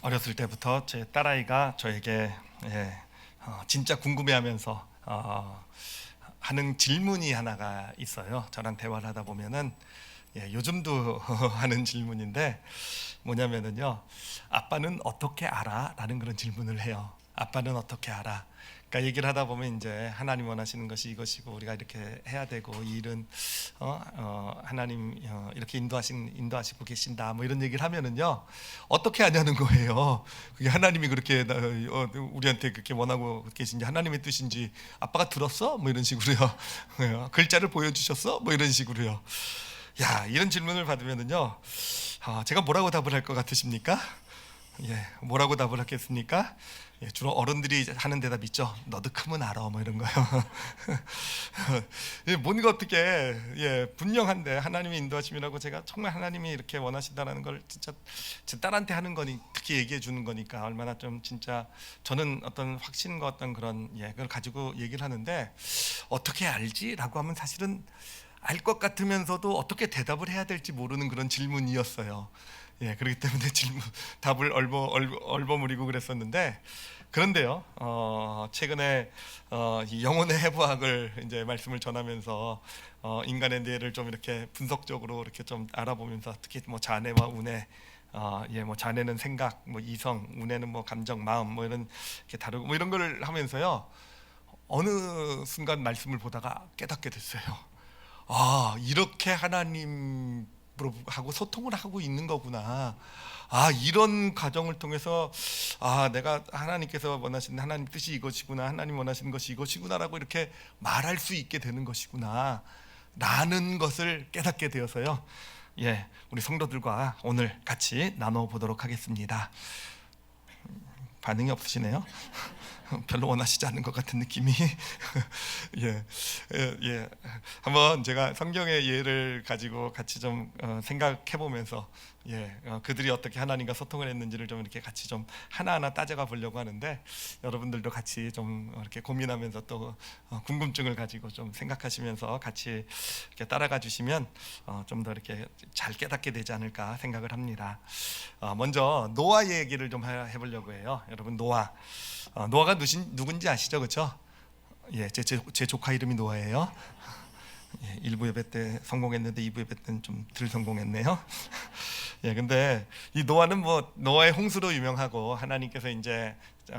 어렸을 때부터 제 딸아이가 저에게 진짜 궁금해하면서 하는 질문이 하나가 있어요. 저랑 대화를 하다 보면은 요즘도 하는 질문인데 뭐냐면은요, 아빠는 어떻게 알아? 라는 그런 질문을 해요. 아빠는 어떻게 알아? 그러니까 얘기를 하다 보면 이제 하나님 원하시는 것이 이것이고 우리가 이렇게 해야 되고 이 일은 하나님 이렇게 인도하시고 계신다 뭐 이런 얘기를 하면은요, 어떻게 하냐는 거예요. 그게 하나님이 그렇게 우리한테 그렇게 원하고 계신지 하나님의 뜻인지 아빠가 들었어? 뭐 이런 식으로요. 글자를 보여주셨어? 뭐 이런 식으로요. 야, 이런 질문을 받으면은요, 제가 뭐라고 답을 할 것 같으십니까? 뭐라고 답을 하겠습니까? 주로 어른들이 하는 대답 있죠. 너도 크면 알아, 뭐 이런 거요. 뭔가 어떻게 분명한데 하나님의 인도하심이라고 제가 정말 하나님이 이렇게 원하신다는 걸 진짜 제 딸한테 하는 거니 특히 얘기해 주는 거니까 얼마나 좀 진짜 저는 어떤 확신과 어떤 그런 그걸 가지고 얘기를 하는데 어떻게 알지?라고 하면 사실은 알 것 같으면서도 어떻게 대답을 해야 될지 모르는 그런 질문이었어요. 그렇기 때문에 답을 얼버무리고 그랬었는데 그런데요. 최근에 이 영혼의 해부학을 이제 말씀을 전하면서 인간의 뇌를 좀 이렇게 분석적으로 이렇게 좀 알아보면서 특히 뭐 자뇌와 우뇌, 뭐 자뇌는 생각, 뭐 이성, 우뇌는 뭐 감정, 마음, 뭐 이런 이렇게 다루고 뭐 이런 걸 하면서요. 어느 순간 말씀을 보다가 깨닫게 됐어요. 이렇게 하나님하고 소통을 하고 있는 거구나. 이런 과정을 통해서 내가 하나님께서 원하시는 하나님 뜻이 이것이구나, 하나님 원하시는 것이 이것이구나라고 이렇게 말할 수 있게 되는 것이구나 라는 것을 깨닫게 되어서요. 우리 성도들과 오늘 같이 나눠보도록 하겠습니다. 반응이 없으시네요. 별로 원하시지 않는 것 같은 느낌이. 한번 제가 성경의 예를 가지고 같이 좀 생각해 보면서 그들이 어떻게 하나님과 소통을 했는지를 좀 이렇게 같이 좀 하나하나 따져가 보려고 하는데 여러분들도 같이 좀 이렇게 고민하면서 또 궁금증을 가지고 좀 생각하시면서 같이 이렇게 따라가 주시면 좀 더 이렇게 잘 깨닫게 되지 않을까 생각을 합니다. 먼저 노아 얘기를 좀 해보려고 해요. 여러분 노아가 누군지 아시죠, 그렇죠? 제 조카 이름이 노아예요. 1부 예배 때 성공했는데 2부 예배 때는 좀 덜 성공했네요. 근데 이 노아는 뭐 노아의 홍수로 유명하고 하나님께서 이제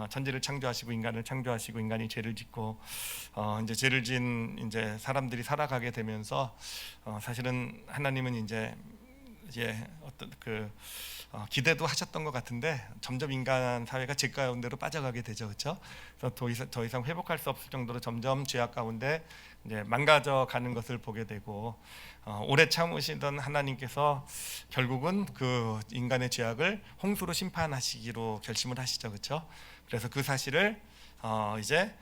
천지를 창조하시고 인간을 창조하시고 인간이 죄를 짓고 이제 죄를 지은 이제 사람들이 살아가게 되면서 사실은 하나님은 이제 어떤 기대도 하셨던 것 같은데 점점 인간 사회가 죄 가운데로 빠져가게 되죠, 그렇죠? 그래서 더 이상 회복할 수 없을 정도로 점점 죄악 가운데 이제 망가져 가는 것을 보게 되고 오래 참으시던 하나님께서 결국은 그 인간의 죄악을 홍수로 심판하시기로 결심을 하시죠, 그렇죠? 그래서 그 사실을 이제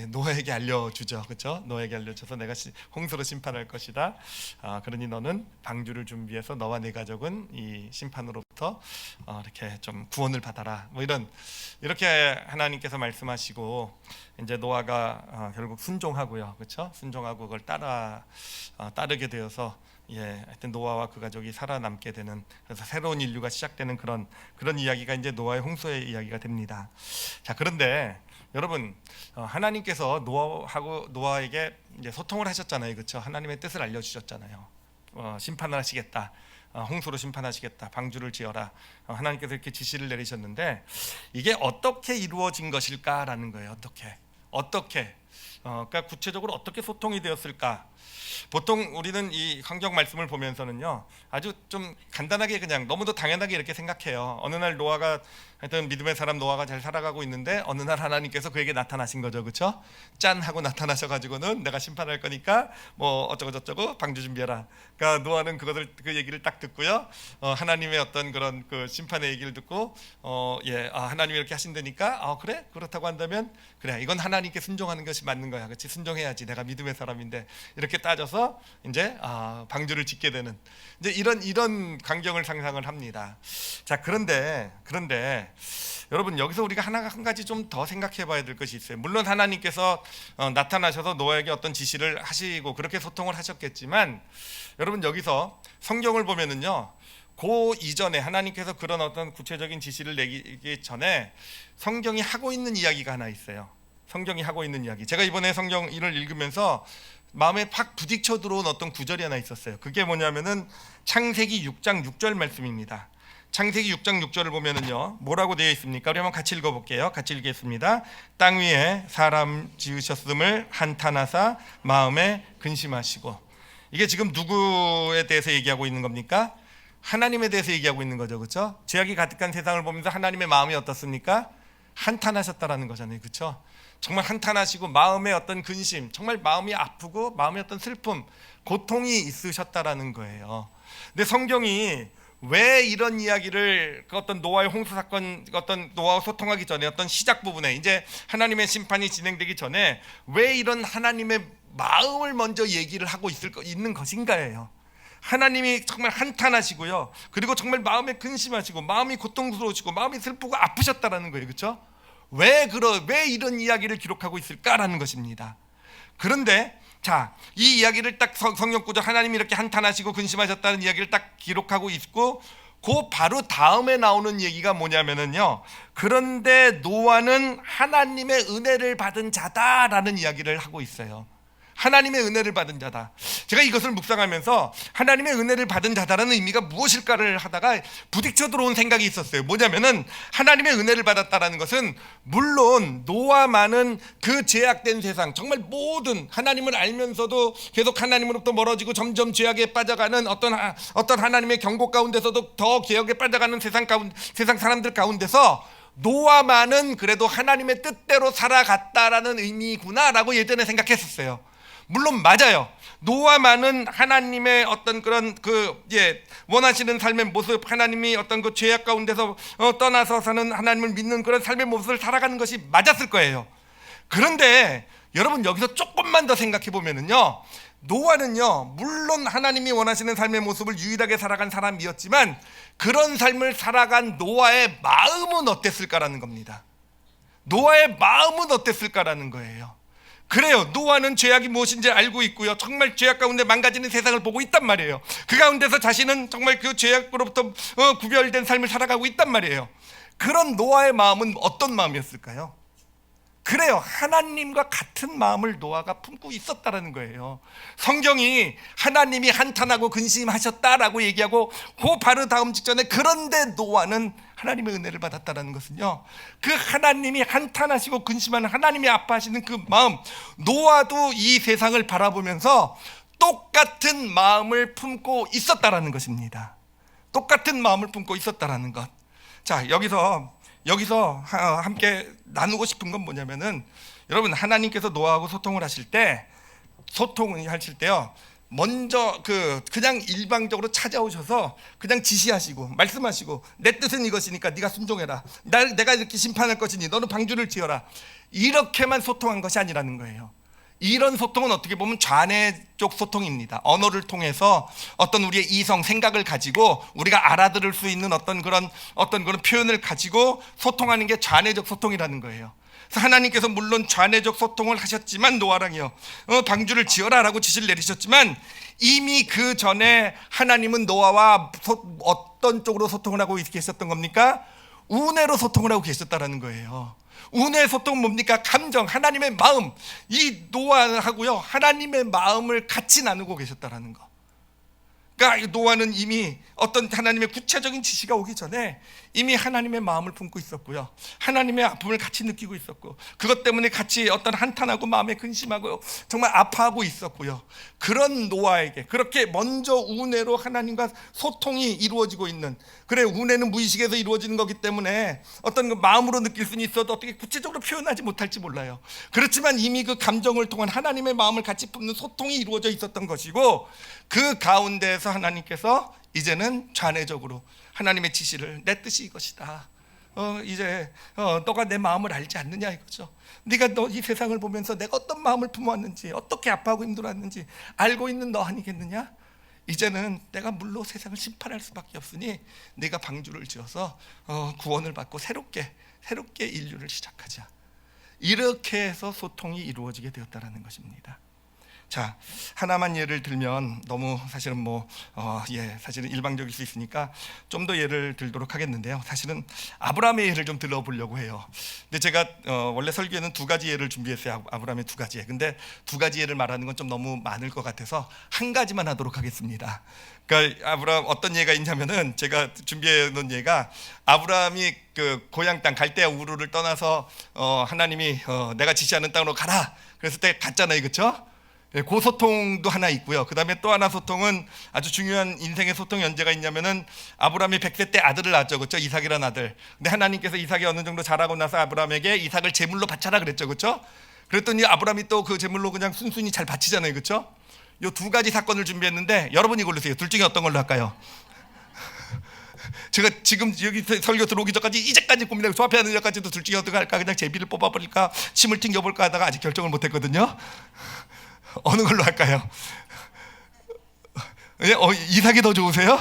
노아에게 알려주죠, 그렇죠? 노아에게 알려줘서 내가 홍수로 심판할 것이다. 그러니 너는 방주를 준비해서 너와 네 가족은 이 심판으로부터 이렇게 좀 구원을 받아라. 뭐 이렇게 하나님께서 말씀하시고 이제 노아가 결국 순종하고요, 그렇죠? 순종하고 그걸 따르게 되어서 하여튼 노아와 그 가족이 살아남게 되는 그래서 새로운 인류가 시작되는 그런 이야기가 이제 노아의 홍수의 이야기가 됩니다. 자, 그런데 여러분 하나님께서 노아에게 이제 소통을 하셨잖아요, 그렇죠? 하나님의 뜻을 알려주셨잖아요. 심판을 하시겠다. 홍수로 심판하시겠다. 방주를 지어라. 하나님께서 이렇게 지시를 내리셨는데 이게 어떻게 이루어진 것일까라는 거예요. 어떻게 그러니까 구체적으로 어떻게 소통이 되었을까? 보통 우리는 이 성경 말씀을 보면서는요 아주 좀 간단하게 그냥 너무도 당연하게 이렇게 생각해요. 어느 날 노아가 하여튼 믿음의 사람 노아가 잘 살아가고 있는데 어느 날 하나님께서 그에게 나타나신 거죠, 그렇죠? 짠 하고 나타나셔가지고는 내가 심판할 거니까 뭐 어쩌고 저쩌고 방주 준비해라. 그러니까 노아는 그 얘기를 딱 듣고요. 하나님의 어떤 그런 그 심판의 얘기를 듣고 하나님이 이렇게 하신다니까 그래? 그렇다고 한다면 그래, 이건 하나님께 순종하는 것이 맞는 거야, 그렇지? 순종해야지, 내가 믿음의 사람인데. 이렇게 따져서 이제 방주를 짓게 되는 이제 이런 광경을 상상을 합니다. 자, 그런데 여러분 여기서 우리가 한 가지 좀 더 생각해 봐야 될 것이 있어요. 물론 하나님께서 나타나셔서 노아에게 어떤 지시를 하시고 그렇게 소통을 하셨겠지만 여러분 여기서 성경을 보면은요 그 이전에 하나님께서 그런 어떤 구체적인 지시를 내기 전에 성경이 하고 있는 이야기가 하나 있어요. 성경이 하고 있는 이야기. 제가 이번에 성경 일을 읽으면서 마음에 팍 부딪혀 들어온 어떤 구절이 하나 있었어요. 그게 뭐냐면은 창세기 6장 6절 말씀입니다. 창세기 6장 6절을 보면은요, 뭐라고 되어 있습니까? 우리 한번 같이 읽어볼게요. 같이 읽겠습니다. 땅 위에 사람 지으셨음을 한탄하사 마음에 근심하시고. 이게 지금 누구에 대해서 얘기하고 있는 겁니까? 하나님에 대해서 얘기하고 있는 거죠, 그렇죠? 죄악이 가득한 세상을 보면서 하나님의 마음이 어떻습니까? 한탄하셨다라는 거잖아요, 그렇죠? 정말 한탄하시고 마음의 어떤 근심, 정말 마음이 아프고 마음의 어떤 슬픔, 고통이 있으셨다라는 거예요. 근데 성경이 왜 이런 이야기를 그 어떤 노아의 홍수 사건, 어떤 노아와 소통하기 전에 어떤 시작 부분에 이제 하나님의 심판이 진행되기 전에 왜 이런 하나님의 마음을 먼저 얘기를 하고 있는 것인가예요. 하나님이 정말 한탄하시고요, 그리고 정말 마음에 근심하시고 마음이 고통스러우시고 마음이 슬프고 아프셨다라는 거예요, 그렇죠? 왜 이런 이야기를 기록하고 있을까라는 것입니다. 그런데 자, 이 이야기를 딱 성경 구절, 하나님이 이렇게 한탄하시고 근심하셨다는 이야기를 딱 기록하고 있고, 그 바로 다음에 나오는 얘기가 뭐냐면은요, 그런데 노아는 하나님의 은혜를 받은 자다라는 이야기를 하고 있어요. 하나님의 은혜를 받은 자다. 제가 이것을 묵상하면서 하나님의 은혜를 받은 자다라는 의미가 무엇일까를 하다가 부딪혀 들어온 생각이 있었어요. 뭐냐면은 하나님의 은혜를 받았다라는 것은 물론 노아만은 그 죄악된 세상, 정말 모든 하나님을 알면서도 계속 하나님으로부터 멀어지고 점점 죄악에 빠져가는 어떤 하나님의 경고 가운데서도 더 개혁에 빠져가는 세상 사람들 가운데서 노아만은 그래도 하나님의 뜻대로 살아갔다라는 의미구나라고 예전에 생각했었어요. 물론 맞아요. 노아만은 하나님의 어떤 그런 원하시는 삶의 모습, 하나님이 어떤 그 죄악 가운데서 떠나서 사는 하나님을 믿는 그런 삶의 모습을 살아가는 것이 맞았을 거예요. 그런데 여러분, 여기서 조금만 더 생각해 보면은요, 노아는요, 물론 하나님이 원하시는 삶의 모습을 유일하게 살아간 사람이었지만 그런 삶을 살아간 노아의 마음은 어땠을까라는 겁니다. 노아의 마음은 어땠을까라는 거예요. 그래요, 노아는 죄악이 무엇인지 알고 있고요, 정말 죄악 가운데 망가지는 세상을 보고 있단 말이에요. 그 가운데서 자신은 정말 그 죄악으로부터 구별된 삶을 살아가고 있단 말이에요. 그런 노아의 마음은 어떤 마음이었을까요? 그래요, 하나님과 같은 마음을 노아가 품고 있었다라는 거예요. 성경이 하나님이 한탄하고 근심하셨다라고 얘기하고 그 바로 다음 직전에 그런데 노아는 하나님의 은혜를 받았다라는 것은요, 그 하나님이 한탄하시고 근심하는, 하나님이 아파하시는 그 마음, 노아도 이 세상을 바라보면서 똑같은 마음을 품고 있었다라는 것입니다. 똑같은 마음을 품고 있었다라는 것. 자, 여기서 함께 나누고 싶은 건 뭐냐면은, 여러분, 하나님께서 노아하고 소통을 하실 때요, 먼저 그냥 일방적으로 찾아오셔서 그냥 지시하시고 말씀하시고 내 뜻은 이것이니까 네가 순종해라, 내가 이렇게 심판할 것이니 너는 방주를 지어라, 이렇게만 소통한 것이 아니라는 거예요. 이런 소통은 어떻게 보면 좌뇌적 소통입니다. 언어를 통해서 어떤 우리의 이성, 생각을 가지고 우리가 알아들을 수 있는 어떤 그런 표현을 가지고 소통하는 게 좌뇌적 소통이라는 거예요. 그래서 하나님께서 물론 좌뇌적 소통을 하셨지만 노아랑요, 방주를 지어라라고 지시를 내리셨지만 이미 그 전에 하나님은 노아와 어떤 쪽으로 소통을 하고 계셨던 겁니까? 우뇌로 소통을 하고 계셨다라는 거예요. 우뇌의 소통은 뭡니까? 감정, 하나님의 마음, 이 노아하고요, 하나님의 마음을 같이 나누고 계셨다라는 거. 그러니까 노아는 이미 어떤 하나님의 구체적인 지시가 오기 전에 이미 하나님의 마음을 품고 있었고요, 하나님의 아픔을 같이 느끼고 있었고, 그것 때문에 같이 어떤 한탄하고 마음에 근심하고 정말 아파하고 있었고요. 그런 노아에게 그렇게 먼저 우뇌로 하나님과 소통이 이루어지고 있는, 그래, 우뇌는 무의식에서 이루어지는 거기 때문에 어떤 그 마음으로 느낄 수는 있어도 어떻게 구체적으로 표현하지 못할지 몰라요. 그렇지만 이미 그 감정을 통한 하나님의 마음을 같이 품는 소통이 이루어져 있었던 것이고, 그 가운데에서 하나님께서 이제는 좌뇌적으로 하나님의 지시를, 내 뜻이 이것이다, 이제 너가 내 마음을 알지 않느냐 이거죠. 네가 이 세상을 보면서 내가 어떤 마음을 품어왔는지, 어떻게 아파하고 힘들어왔는지 알고 있는 너 아니겠느냐? 이제는 내가 물로 세상을 심판할 수밖에 없으니 네가 방주를 지어서 구원을 받고 새롭게 인류를 시작하자. 이렇게 해서 소통이 이루어지게 되었다라는 것입니다. 자, 하나만 예를 들면 너무 사실은 사실은 일방적일 수 있으니까 좀 더 예를 들도록 하겠는데요. 사실은 아브라함의 예를 좀 들어보려고 해요. 근데 제가 원래 설교에는 두 가지 예를 준비했어요. 아브라함의 두 가지 예. 근데 두 가지 예를 말하는 건 좀 너무 많을 것 같아서 한 가지만 하도록 하겠습니다. 그러니까 아브라함 어떤 예가 있냐면은 제가 준비해 놓은 예가 아브라함이 그 고향 땅 갈대아 우르를 떠나서 하나님이 내가 지시하는 땅으로 가라. 그랬을 때 갔잖아요, 그렇죠? 그 소통도 하나 있고요. 그 다음에 또 하나 소통은 아주 중요한 인생의 소통 연재가 있냐면은 아브라함이 100세 때 아들을 낳았죠, 그렇죠? 이삭이라는 아들. 근데 하나님께서 이삭이 어느 정도 자라고 나서 아브라함에게 이삭을 제물로 바쳐라 그랬죠, 그렇죠? 그랬더니 아브라함이 또 그 제물로 그냥 순순히 잘 바치잖아요, 그렇죠? 이 두 가지 사건을 준비했는데 여러분이 고르세요. 둘 중에 어떤 걸로 할까요? 제가 지금 여기 설교 들어오기 전까지 이제까지 고민하고 조합해야 하는 전까지도 둘 중에 어떻게 할까, 그냥 제비를 뽑아버릴까, 침을 튕겨볼까 하다가 아직 결정을 못했거든요. 어느 걸로 할까요? 예, 이삭이 더 좋으세요?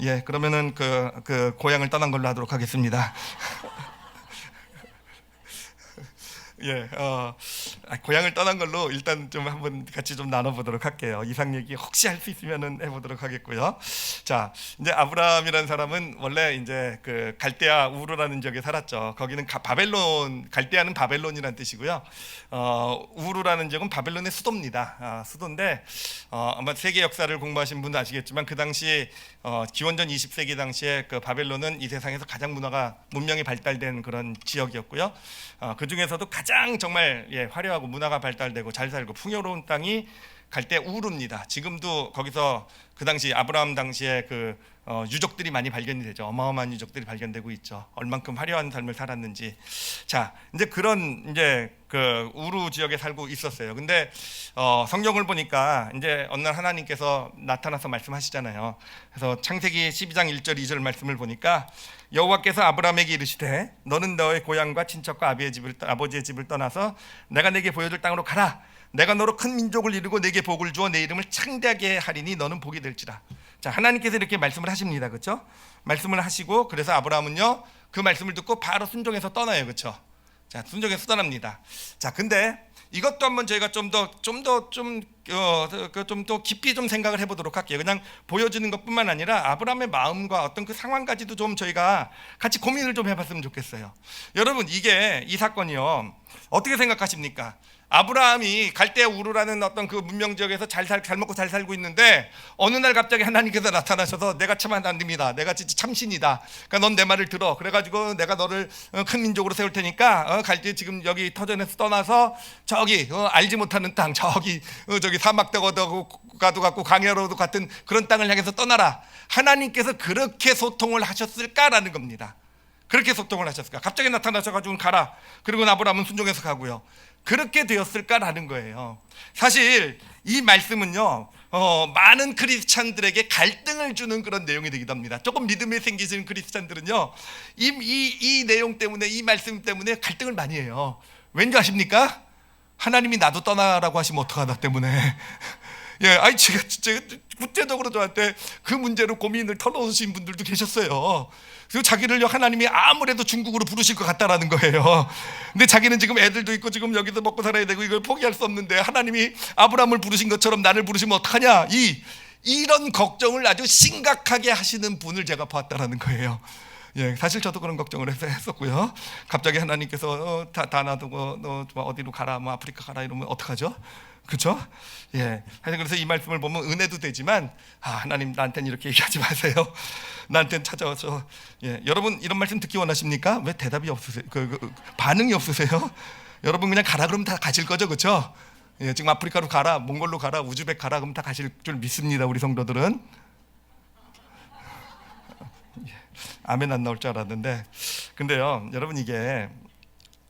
예, 그러면은 그 고향을 떠난 걸로 하도록 하겠습니다. 예, 고향을 떠난 걸로 일단 좀 한번 같이 좀 나눠보도록 할게요. 이삭 얘기 혹시 할 수 있으면은 해보도록 하겠고요. 자, 이제 아브라함이라는 사람은 원래 이제 그 갈대아 우르라는 지역에 살았죠. 거기는 바벨론, 갈대아는 바벨론이라는 뜻이고요. 우르라는 지역은 바벨론의 수도입니다. 수도인데 아마 세계 역사를 공부하신 분도 아시겠지만 그 당시 기원전 20세기 당시에 그 바벨론은 이 세상에서 가장 문명이 발달된 그런 지역이었고요. 그 중에서도 가장 정말 화려하고 문화가 발달되고 잘 살고 풍요로운 땅이 갈대아 우르입니다. 지금도 거기서 그 당시 아브라함 당시에 그 유적들이 많이 발견이 되죠. 어마어마한 유적들이 발견되고 있죠. 얼만큼 화려한 삶을 살았는지. 자, 이제 그런 이제 그 우르 지역에 살고 있었어요. 근데 성경을 보니까 이제 어느 날 하나님께서 나타나서 말씀하시잖아요. 그래서 창세기 12장 1절 2절 말씀을 보니까 여호와께서 아브라함에게 이르시되 너는 너의 고향과 친척과 아버지의 집을 떠나서 내가 내게 보여줄 땅으로 가라. 내가 너로 큰 민족을 이루고 내게 복을 주어 내 이름을 창대하게 하리니 너는 복이 될지라. 자, 하나님께서 이렇게 말씀을 하십니다, 그렇죠? 말씀을 하시고 그래서 아브라함은요 그 말씀을 듣고 바로 순종해서 떠나요, 그렇죠? 자, 순종해서 떠납니다. 자, 근데 이것도 한번 저희가 좀 더 깊이 좀 생각을 해보도록 할게요. 그냥 보여주는 것뿐만 아니라 아브라함의 마음과 어떤 그 상황까지도 좀 저희가 같이 고민을 좀 해봤으면 좋겠어요. 여러분, 이 사건이요 어떻게 생각하십니까? 아브라함이 갈대아 우르라는 어떤 그 문명 지역에서 잘 먹고 잘 살고 있는데 어느 날 갑자기 하나님께서 나타나셔서 내가 참 하나님이다, 내가 진짜 참신이다, 그러니까 넌 내 말을 들어, 그래가지고 내가 너를 큰 민족으로 세울 테니까 갈대 지금 여기 터전에서 떠나서 저기 알지 못하는 땅 저기 사막도 같고 강야로도 같은 그런 땅을 향해서 떠나라. 하나님께서 그렇게 소통을 하셨을까라는 겁니다. 그렇게 소통을 하셨을까? 갑자기 나타나셔가지고 가라. 그리고 아브라함은 순종해서 가고요. 그렇게 되었을까라는 거예요. 사실 이 말씀은요 많은 크리스찬들에게 갈등을 주는 그런 내용이 되기도 합니다. 조금 믿음이 생기시는 크리스찬들은요 이 내용 때문에, 이 말씀 때문에 갈등을 많이 해요. 왠지 아십니까? 하나님이 나도 떠나라고 하시면 어떡하나 때문에. 예, 아니 제가 구체적으로 저한테 그 문제로 고민을 털어놓으신 분들도 계셨어요. 그리고 자기를 하나님이 아무래도 중국으로 부르실 것 같다라는 거예요. 근데 자기는 지금 애들도 있고 지금 여기서 먹고 살아야 되고 이걸 포기할 수 없는데 하나님이 아브라함을 부르신 것처럼 나를 부르시면 어떡하냐, 이런 걱정을 아주 심각하게 하시는 분을 제가 봤다라는 거예요. 예, 사실 저도 그런 걱정을 했었고요. 갑자기 하나님께서 다 놔두고 너 어디로 가라, 뭐 아프리카 가라 이러면 어떡하죠? 그렇죠? 예. 그래서 이 말씀을 보면 은혜도 되지만 하나님 나한테는 이렇게 얘기하지 마세요. 나한테는 찾아와서 여러분 이런 말씀 듣기 원하십니까? 왜 대답이 없으세요? 반응이 없으세요? 여러분 그냥 가라 그러면 다 가실 거죠, 그렇죠? 예, 지금 아프리카로 가라, 몽골로 가라, 우즈벡 가라 그러면 다 가실 줄 믿습니다. 우리 성도들은. 아멘 안 나올 줄 알았는데, 근데요 여러분 이게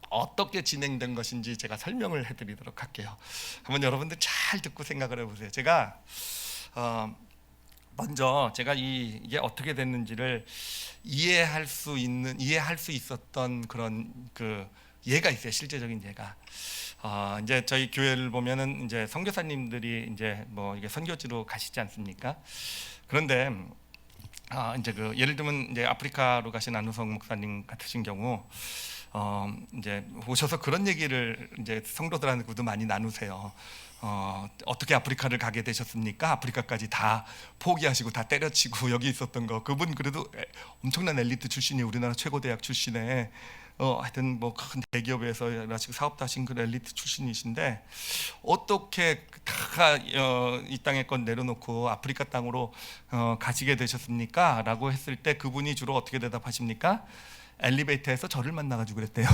어떻게 진행된 것인지 제가 설명을 해드리도록 할게요. 한번 여러분들 잘 듣고 생각을 해보세요. 제가 먼저 제가 이게 어떻게 됐는지를 이해할 수 있었던 그런 그 예가 있어요. 실제적인 예가. 이제 저희 교회를 보면은 이제 선교사님들이 이제 뭐 이게 선교지로 가시지 않습니까? 그런데 이제 예를 들면 이제 아프리카로 가신 안우성 목사님 같으신 경우 이제 오셔서 그런 얘기를 이제 성도들하고도 많이 나누세요. 어떻게 아프리카를 가게 되셨습니까? 아프리카까지 다 포기하시고 다 때려치고 여기 있었던 거. 그분 그래도 엄청난 엘리트 출신이 우리나라 최고 대학 출신에 하여튼 뭐 큰 대기업에서 일하시고 사업도 하신 그 엘리트 출신이신데 어떻게 이 땅의 건 내려놓고 아프리카 땅으로 가시게 되셨습니까? 라고 했을 때 그분이 주로 어떻게 대답하십니까? 엘리베이터에서 저를 만나가지고 그랬대요.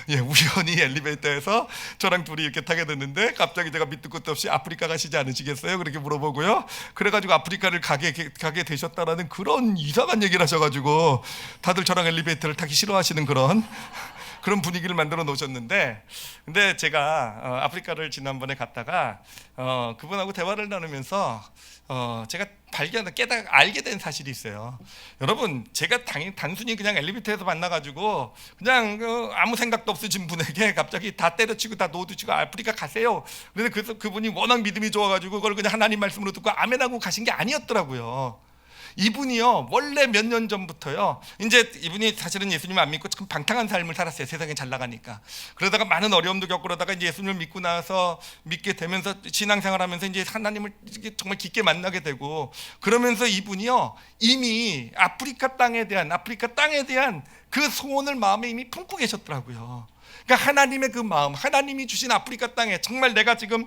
예, 우연히 엘리베이터에서 저랑 둘이 이렇게 타게 됐는데 갑자기 제가 밑도 끝도 없이 아프리카 가시지 않으시겠어요? 그렇게 물어보고요. 그래가지고 아프리카를 가게 되셨다라는 그런 이상한 얘기를 하셔가지고 다들 저랑 엘리베이터를 타기 싫어하시는 그런 분위기를 만들어 놓으셨는데, 근데 제가 아프리카를 지난번에 갔다가 그분하고 대화를 나누면서 제가 알게 된 사실이 있어요. 여러분, 제가 단순히 그냥 엘리베이터에서 만나가지고 그냥 아무 생각도 없으신 분에게 갑자기 다 때려치고 다 놓아두시고 아프리카 가세요. 그래서 그분이 워낙 믿음이 좋아가지고 그걸 그냥 하나님 말씀으로 듣고 아멘하고 가신 게 아니었더라고요. 이분이요, 원래 몇 년 전부터요, 이제 이분이 사실은 예수님 안 믿고 참 방탕한 삶을 살았어요. 세상에 잘 나가니까. 그러다가 많은 어려움도 겪고 그러다가 이제 예수님을 믿고 나서 믿게 되면서 신앙생활하면서 이제 하나님을 정말 깊게 만나게 되고, 그러면서 이분이요, 이미 아프리카 땅에 대한 그 소원을 마음에 이미 품고 계셨더라고요. 그러니까 하나님의 그 마음, 하나님이 주신 아프리카 땅에 정말 내가 지금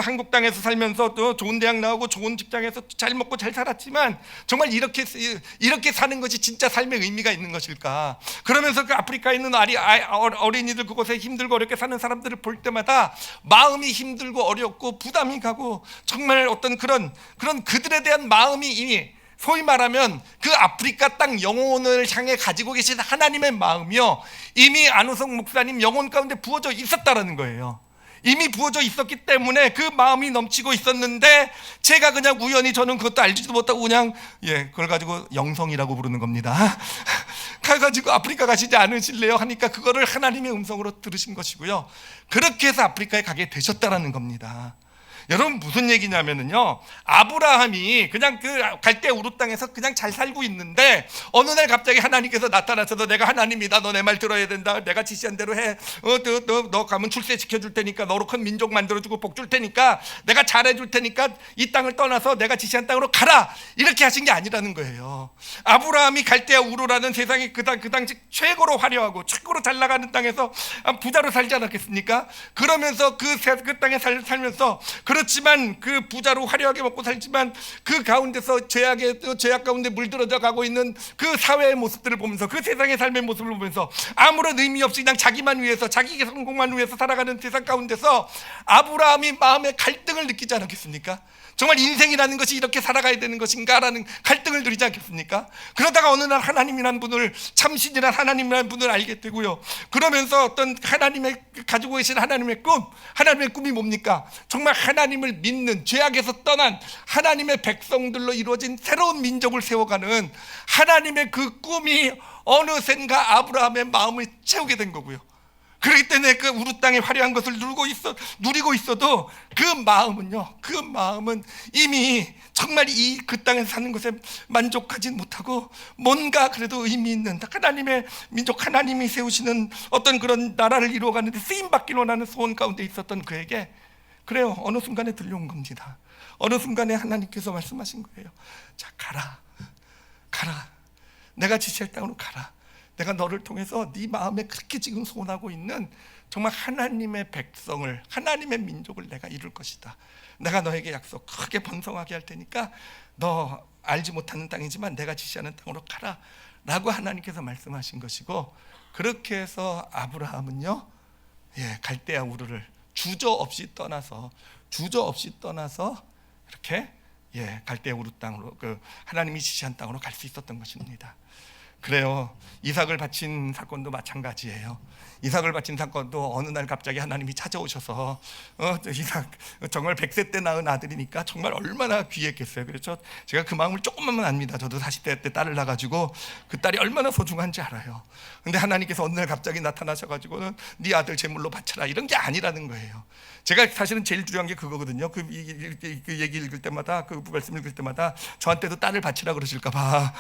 한국 땅에서 살면서 또 좋은 대학 나오고 좋은 직장에서 잘 먹고 잘 살았지만 정말 이렇게 사는 것이 진짜 삶의 의미가 있는 것일까? 그러면서 그 아프리카에 있는 어린이들, 그곳에 힘들고 어렵게 사는 사람들을 볼 때마다 마음이 힘들고 어렵고 부담이 가고 정말 어떤 그런 그들에 대한 마음이 이미 소위 말하면 그 아프리카 땅 영혼을 향해 가지고 계신 하나님의 마음이요, 이미 안우성 목사님 영혼 가운데 부어져 있었다라는 거예요. 이미 부어져 있었기 때문에 그 마음이 넘치고 있었는데 제가 그냥 우연히, 저는 그것도 알지도 못하고 그냥 그걸 가지고 영성이라고 부르는 겁니다. 가가지고 아프리카 가시지 않으실래요? 하니까 그거를 하나님의 음성으로 들으신 것이고요, 그렇게 해서 아프리카에 가게 되셨다라는 겁니다. 여러분, 무슨 얘기냐면요, 아브라함이 그냥 그 갈대 우루 땅에서 그냥 잘 살고 있는데 어느 날 갑자기 하나님께서 나타나셔서 내가 하나님이다, 너 내 말 들어야 된다, 내가 지시한 대로 해, 너 가면 출세시켜 줄 테니까, 너로 큰 민족 만들어주고 복 줄 테니까, 내가 잘해줄 테니까 이 땅을 떠나서 내가 지시한 땅으로 가라, 이렇게 하신 게 아니라는 거예요. 아브라함이 갈대 우루라는 세상이 그 당시 최고로 화려하고 최고로 잘 나가는 땅에서 부자로 살지 않았겠습니까? 그러면서 그 땅에 살면서, 그렇지만 그 부자로 화려하게 먹고 살지만 그 가운데서 죄악 가운데 물들어져 가고 있는 그 사회의 모습들을 보면서, 그 세상의 삶의 모습을 보면서 아무런 의미 없이 그냥 자기만 위해서, 자기 성공만 위해서 살아가는 세상 가운데서 아브라함이 마음의 갈등을 느끼지 않았겠습니까? 정말 인생이라는 것이 이렇게 살아가야 되는 것인가라는 갈등을 누리지 않겠습니까? 그러다가 어느 날 하나님이라는 분을, 참신이란 하나님이라는 분을 알게 되고요, 그러면서 어떤 하나님의 가지고 계신 하나님의 꿈이 뭡니까? 정말 하나님을 믿는, 죄악에서 떠난 하나님의 백성들로 이루어진 새로운 민족을 세워가는 하나님의 그 꿈이 어느샌가 아브라함의 마음을 채우게 된 거고요. 그렇기 때문에 그 우루 땅의 화려한 것을 누리고 있어도 그 마음은 이미 정말 그 땅에서 사는 것에 만족하지 못하고 뭔가 그래도 의미 있는 하나님의 민족, 하나님이 세우시는 어떤 그런 나라를 이루어가는데 쓰임받기로 하는 소원 가운데 있었던 그에게, 그래요, 어느 순간에 들려온 겁니다. 어느 순간에 하나님께서 말씀하신 거예요. 자, 가라. 내가 지시할 땅으로 가라. 내가 너를 통해서 네 마음에 그렇게 지금 소원하고 있는 정말 하나님의 백성을, 하나님의 민족을 내가 이룰 것이다. 내가 너에게 약속, 크게 번성하게 할 테니까 너 알지 못하는 땅이지만 내가 지시하는 땅으로 가라 라고 하나님께서 말씀하신 것이고, 그렇게 해서 아브라함은요, 갈대아 우르를 주저없이 떠나서 이렇게 갈대아 우르 땅으로, 그 하나님이 지시한 땅으로 갈 수 있었던 것입니다. 그래요, 이삭을 바친 사건도 마찬가지예요. 이삭을 바친 사건도 어느 날 갑자기 하나님이 찾아오셔서 이삭 정말 100세 때 낳은 아들이니까 정말 얼마나 귀했겠어요. 그래서 제가 그 마음을 조금만 압니다. 저도 40대 때 딸을 낳아가지고 그 딸이 얼마나 소중한지 알아요. 근데 하나님께서 어느 날 갑자기 나타나셔가지고는 네 아들 제물로 바쳐라, 이런 게 아니라는 거예요. 제가 사실은 제일 중요한 게 그거거든요. 그 얘기 읽을 때마다, 그 말씀 읽을 때마다 저한테도 딸을 바치라 그러실까 봐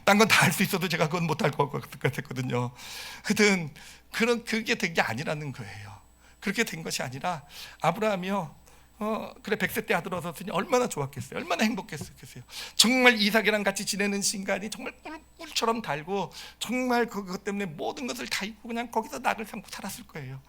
딴 건 다 할 수 있어도 제가 그건 못할 것 같았거든요. 하여튼 그게 된 게 아니라는 거예요. 그렇게 된 것이 아니라 아브라함이요, 그래 100세 때 아들 얻었으니 얼마나 좋았겠어요. 얼마나 행복했겠어요. 정말 이삭이랑 같이 지내는 시간이 정말 꿀처럼 달고, 정말 그것 때문에 모든 것을 다 잊고 그냥 거기서 낙을 삼고 살았을 거예요.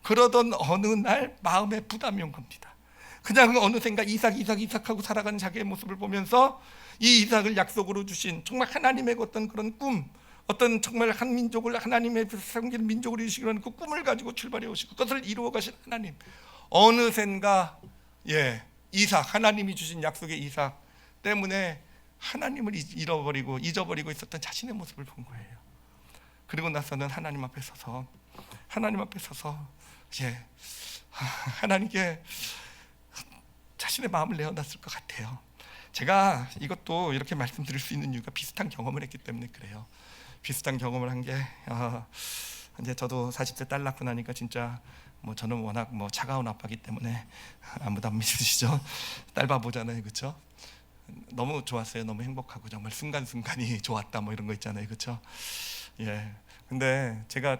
그러던 어느 날 마음에 부담이 온 겁니다. 그냥 어느샌가 이삭하고 살아가는 자기의 모습을 보면서 이 이삭을 약속으로 주신 정말 하나님의 어떤 그런 꿈, 어떤 정말 한 민족을 하나님의 섬기는 민족으로 이루시는 그 꿈을 가지고 출발해 오시고 그것을 이루어 가신 하나님, 어느샌가 이삭, 하나님이 주신 약속의 이삭 때문에 하나님을 잊어버리고 있었던 자신의 모습을 본 거예요. 그리고 나서는 하나님 앞에 서서 하나님께 자신의 마음을 내어놨을 것 같아요. 제가 이것도 이렇게 말씀드릴 수 있는 이유가 비슷한 경험을 했기 때문에 그래요. 비슷한 경험을 한 게, 이제 저도 40대 딸 낳고 나니까 진짜 저는 워낙 차가운 아빠기 때문에 아무도 안 믿으시죠? 딸 바보잖아요, 그렇죠? 너무 좋았어요. 너무 행복하고 정말 순간순간이 좋았다 이런 거 있잖아요, 그렇죠? 근데 제가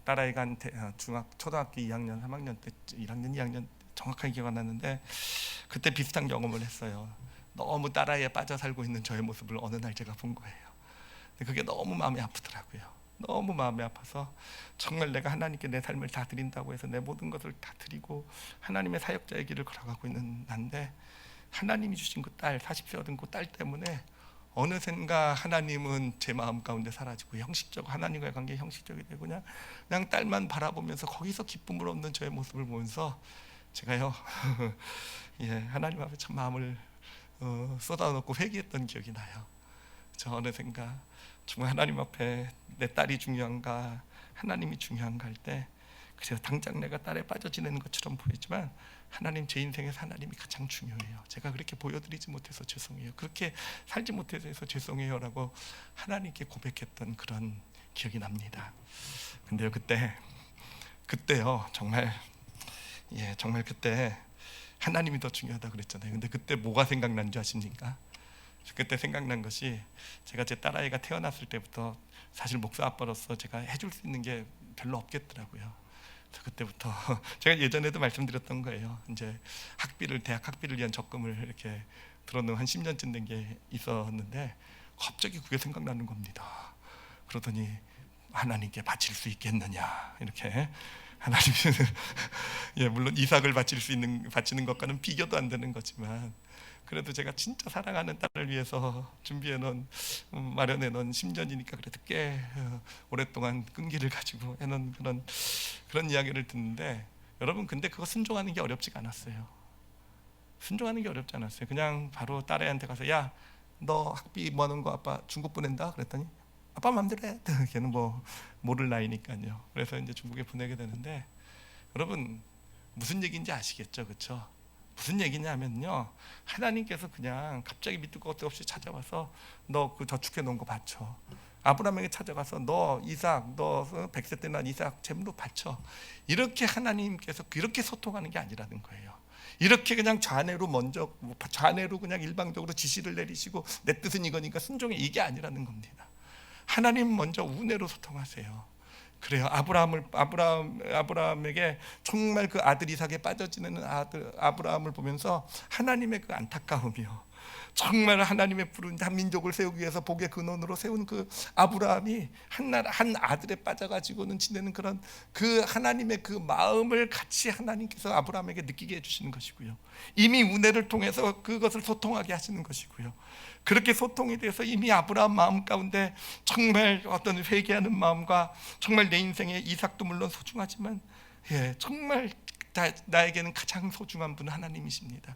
딸아이가 초등학교 2학년, 3학년 때 1학년, 2학년 정확하게 기억 안 나는데 그때 비슷한 경험을 했어요. 너무 딸아이에 빠져 살고 있는 저의 모습을 어느 날 제가 본 거예요. 그게 너무 마음이 아프더라고요. 너무 마음이 아파서 정말 내가 하나님께 내 삶을 다 드린다고 해서 내 모든 것을 다 드리고 하나님의 사역자의 길을 걸어가고 있는 난데, 하나님이 주신 그 딸, 40세 얻은 그 딸 때문에 어느샌가 하나님은 제 마음 가운데 사라지고 하나님과의 관계 형식적이 되고 그냥 딸만 바라보면서 거기서 기쁨을 얻는 저의 모습을 보면서 제가요 하나님 앞에 참 마음을 쏟아놓고 회개했던 기억이 나요. 저 어느샌가 정말 하나님 앞에 내 딸이 중요한가, 하나님이 중요한가 할 때, 그래서 당장 내가 딸에 빠져 지내는 것처럼 보이지만 하나님, 제 인생에서 하나님이 가장 중요해요. 제가 그렇게 보여드리지 못해서 죄송해요. 그렇게 살지 못해서 죄송해요 라고 하나님께 고백했던 그런 기억이 납니다. 근데요, 그때요 정말 그때 하나님이 더 중요하다고 그랬잖아요. 근데 그때 뭐가 생각난 줄 아십니까? 그때 생각난 것이, 제가 제 딸아이가 태어났을 때부터 사실 목사 아빠로서 제가 해줄 수 있는 게 별로 없겠더라고요. 그래서 그때부터 제가 예전에도 말씀드렸던 거예요. 이제 대학 학비를 위한 적금을 이렇게 들어놓은 한 10년쯤 된 게 있었는데 갑자기 그게 생각나는 겁니다. 그러더니 하나님께 바칠 수 있겠느냐 이렇게. 하나님 물론 이삭을 바치는 것과는 비교도 안 되는 거지만, 그래도 제가 진짜 사랑하는 딸을 위해서 마련해 놓은 10년이니까 그래도 꽤 오랫동안 끈기를 가지고 해놓은 그런 이야기를 듣는데, 여러분 근데 그거 순종하는 게 어렵지가 않았어요. 순종하는 게 어렵지 않았어요. 그냥 바로 딸애한테 가서, 야, 너 학비 뭐 하는 거 아빠 중국 보낸다 그랬더니, 아빠 마음대로 해. 걔는 모를 나이니까요. 그래서 이제 중국에 보내게 되는데, 여러분 무슨 얘기인지 아시겠죠, 그렇죠? 무슨 얘기냐면요, 하나님께서 그냥 갑자기 밑도 끝도 없이 찾아와서 너 그 저축해 놓은 거 바쳐. 아브라함에게 찾아가서 너 100세 때 난 이삭 제물로 바쳐. 이렇게 하나님께서 그렇게 소통하는 게 아니라는 거예요. 이렇게 그냥 좌뇌로 그냥 일방적으로 지시를 내리시고 내 뜻은 이거니까 순종해, 이게 아니라는 겁니다. 하나님 먼저 우뇌로 소통하세요. 그래요. 아브라함에게 정말 그 아들 이삭에 빠져 지내는 아브라함을 보면서 하나님의 그 안타까움이요, 정말 하나님의 부른 한 민족을 세우기 위해서 복의 근원으로 세운 그 아브라함이 한 아들에 빠져가지고는 지내는 그런 그 하나님의 그 마음을 같이 하나님께서 아브라함에게 느끼게 해주시는 것이고요, 이미 우뇌를 통해서 그것을 소통하게 하시는 것이고요, 그렇게 소통이 돼서 이미 아브라함 마음 가운데 정말 어떤 회개하는 마음과, 정말 내 인생에 이삭도 물론 소중하지만 정말 나에게는 가장 소중한 분은 하나님이십니다.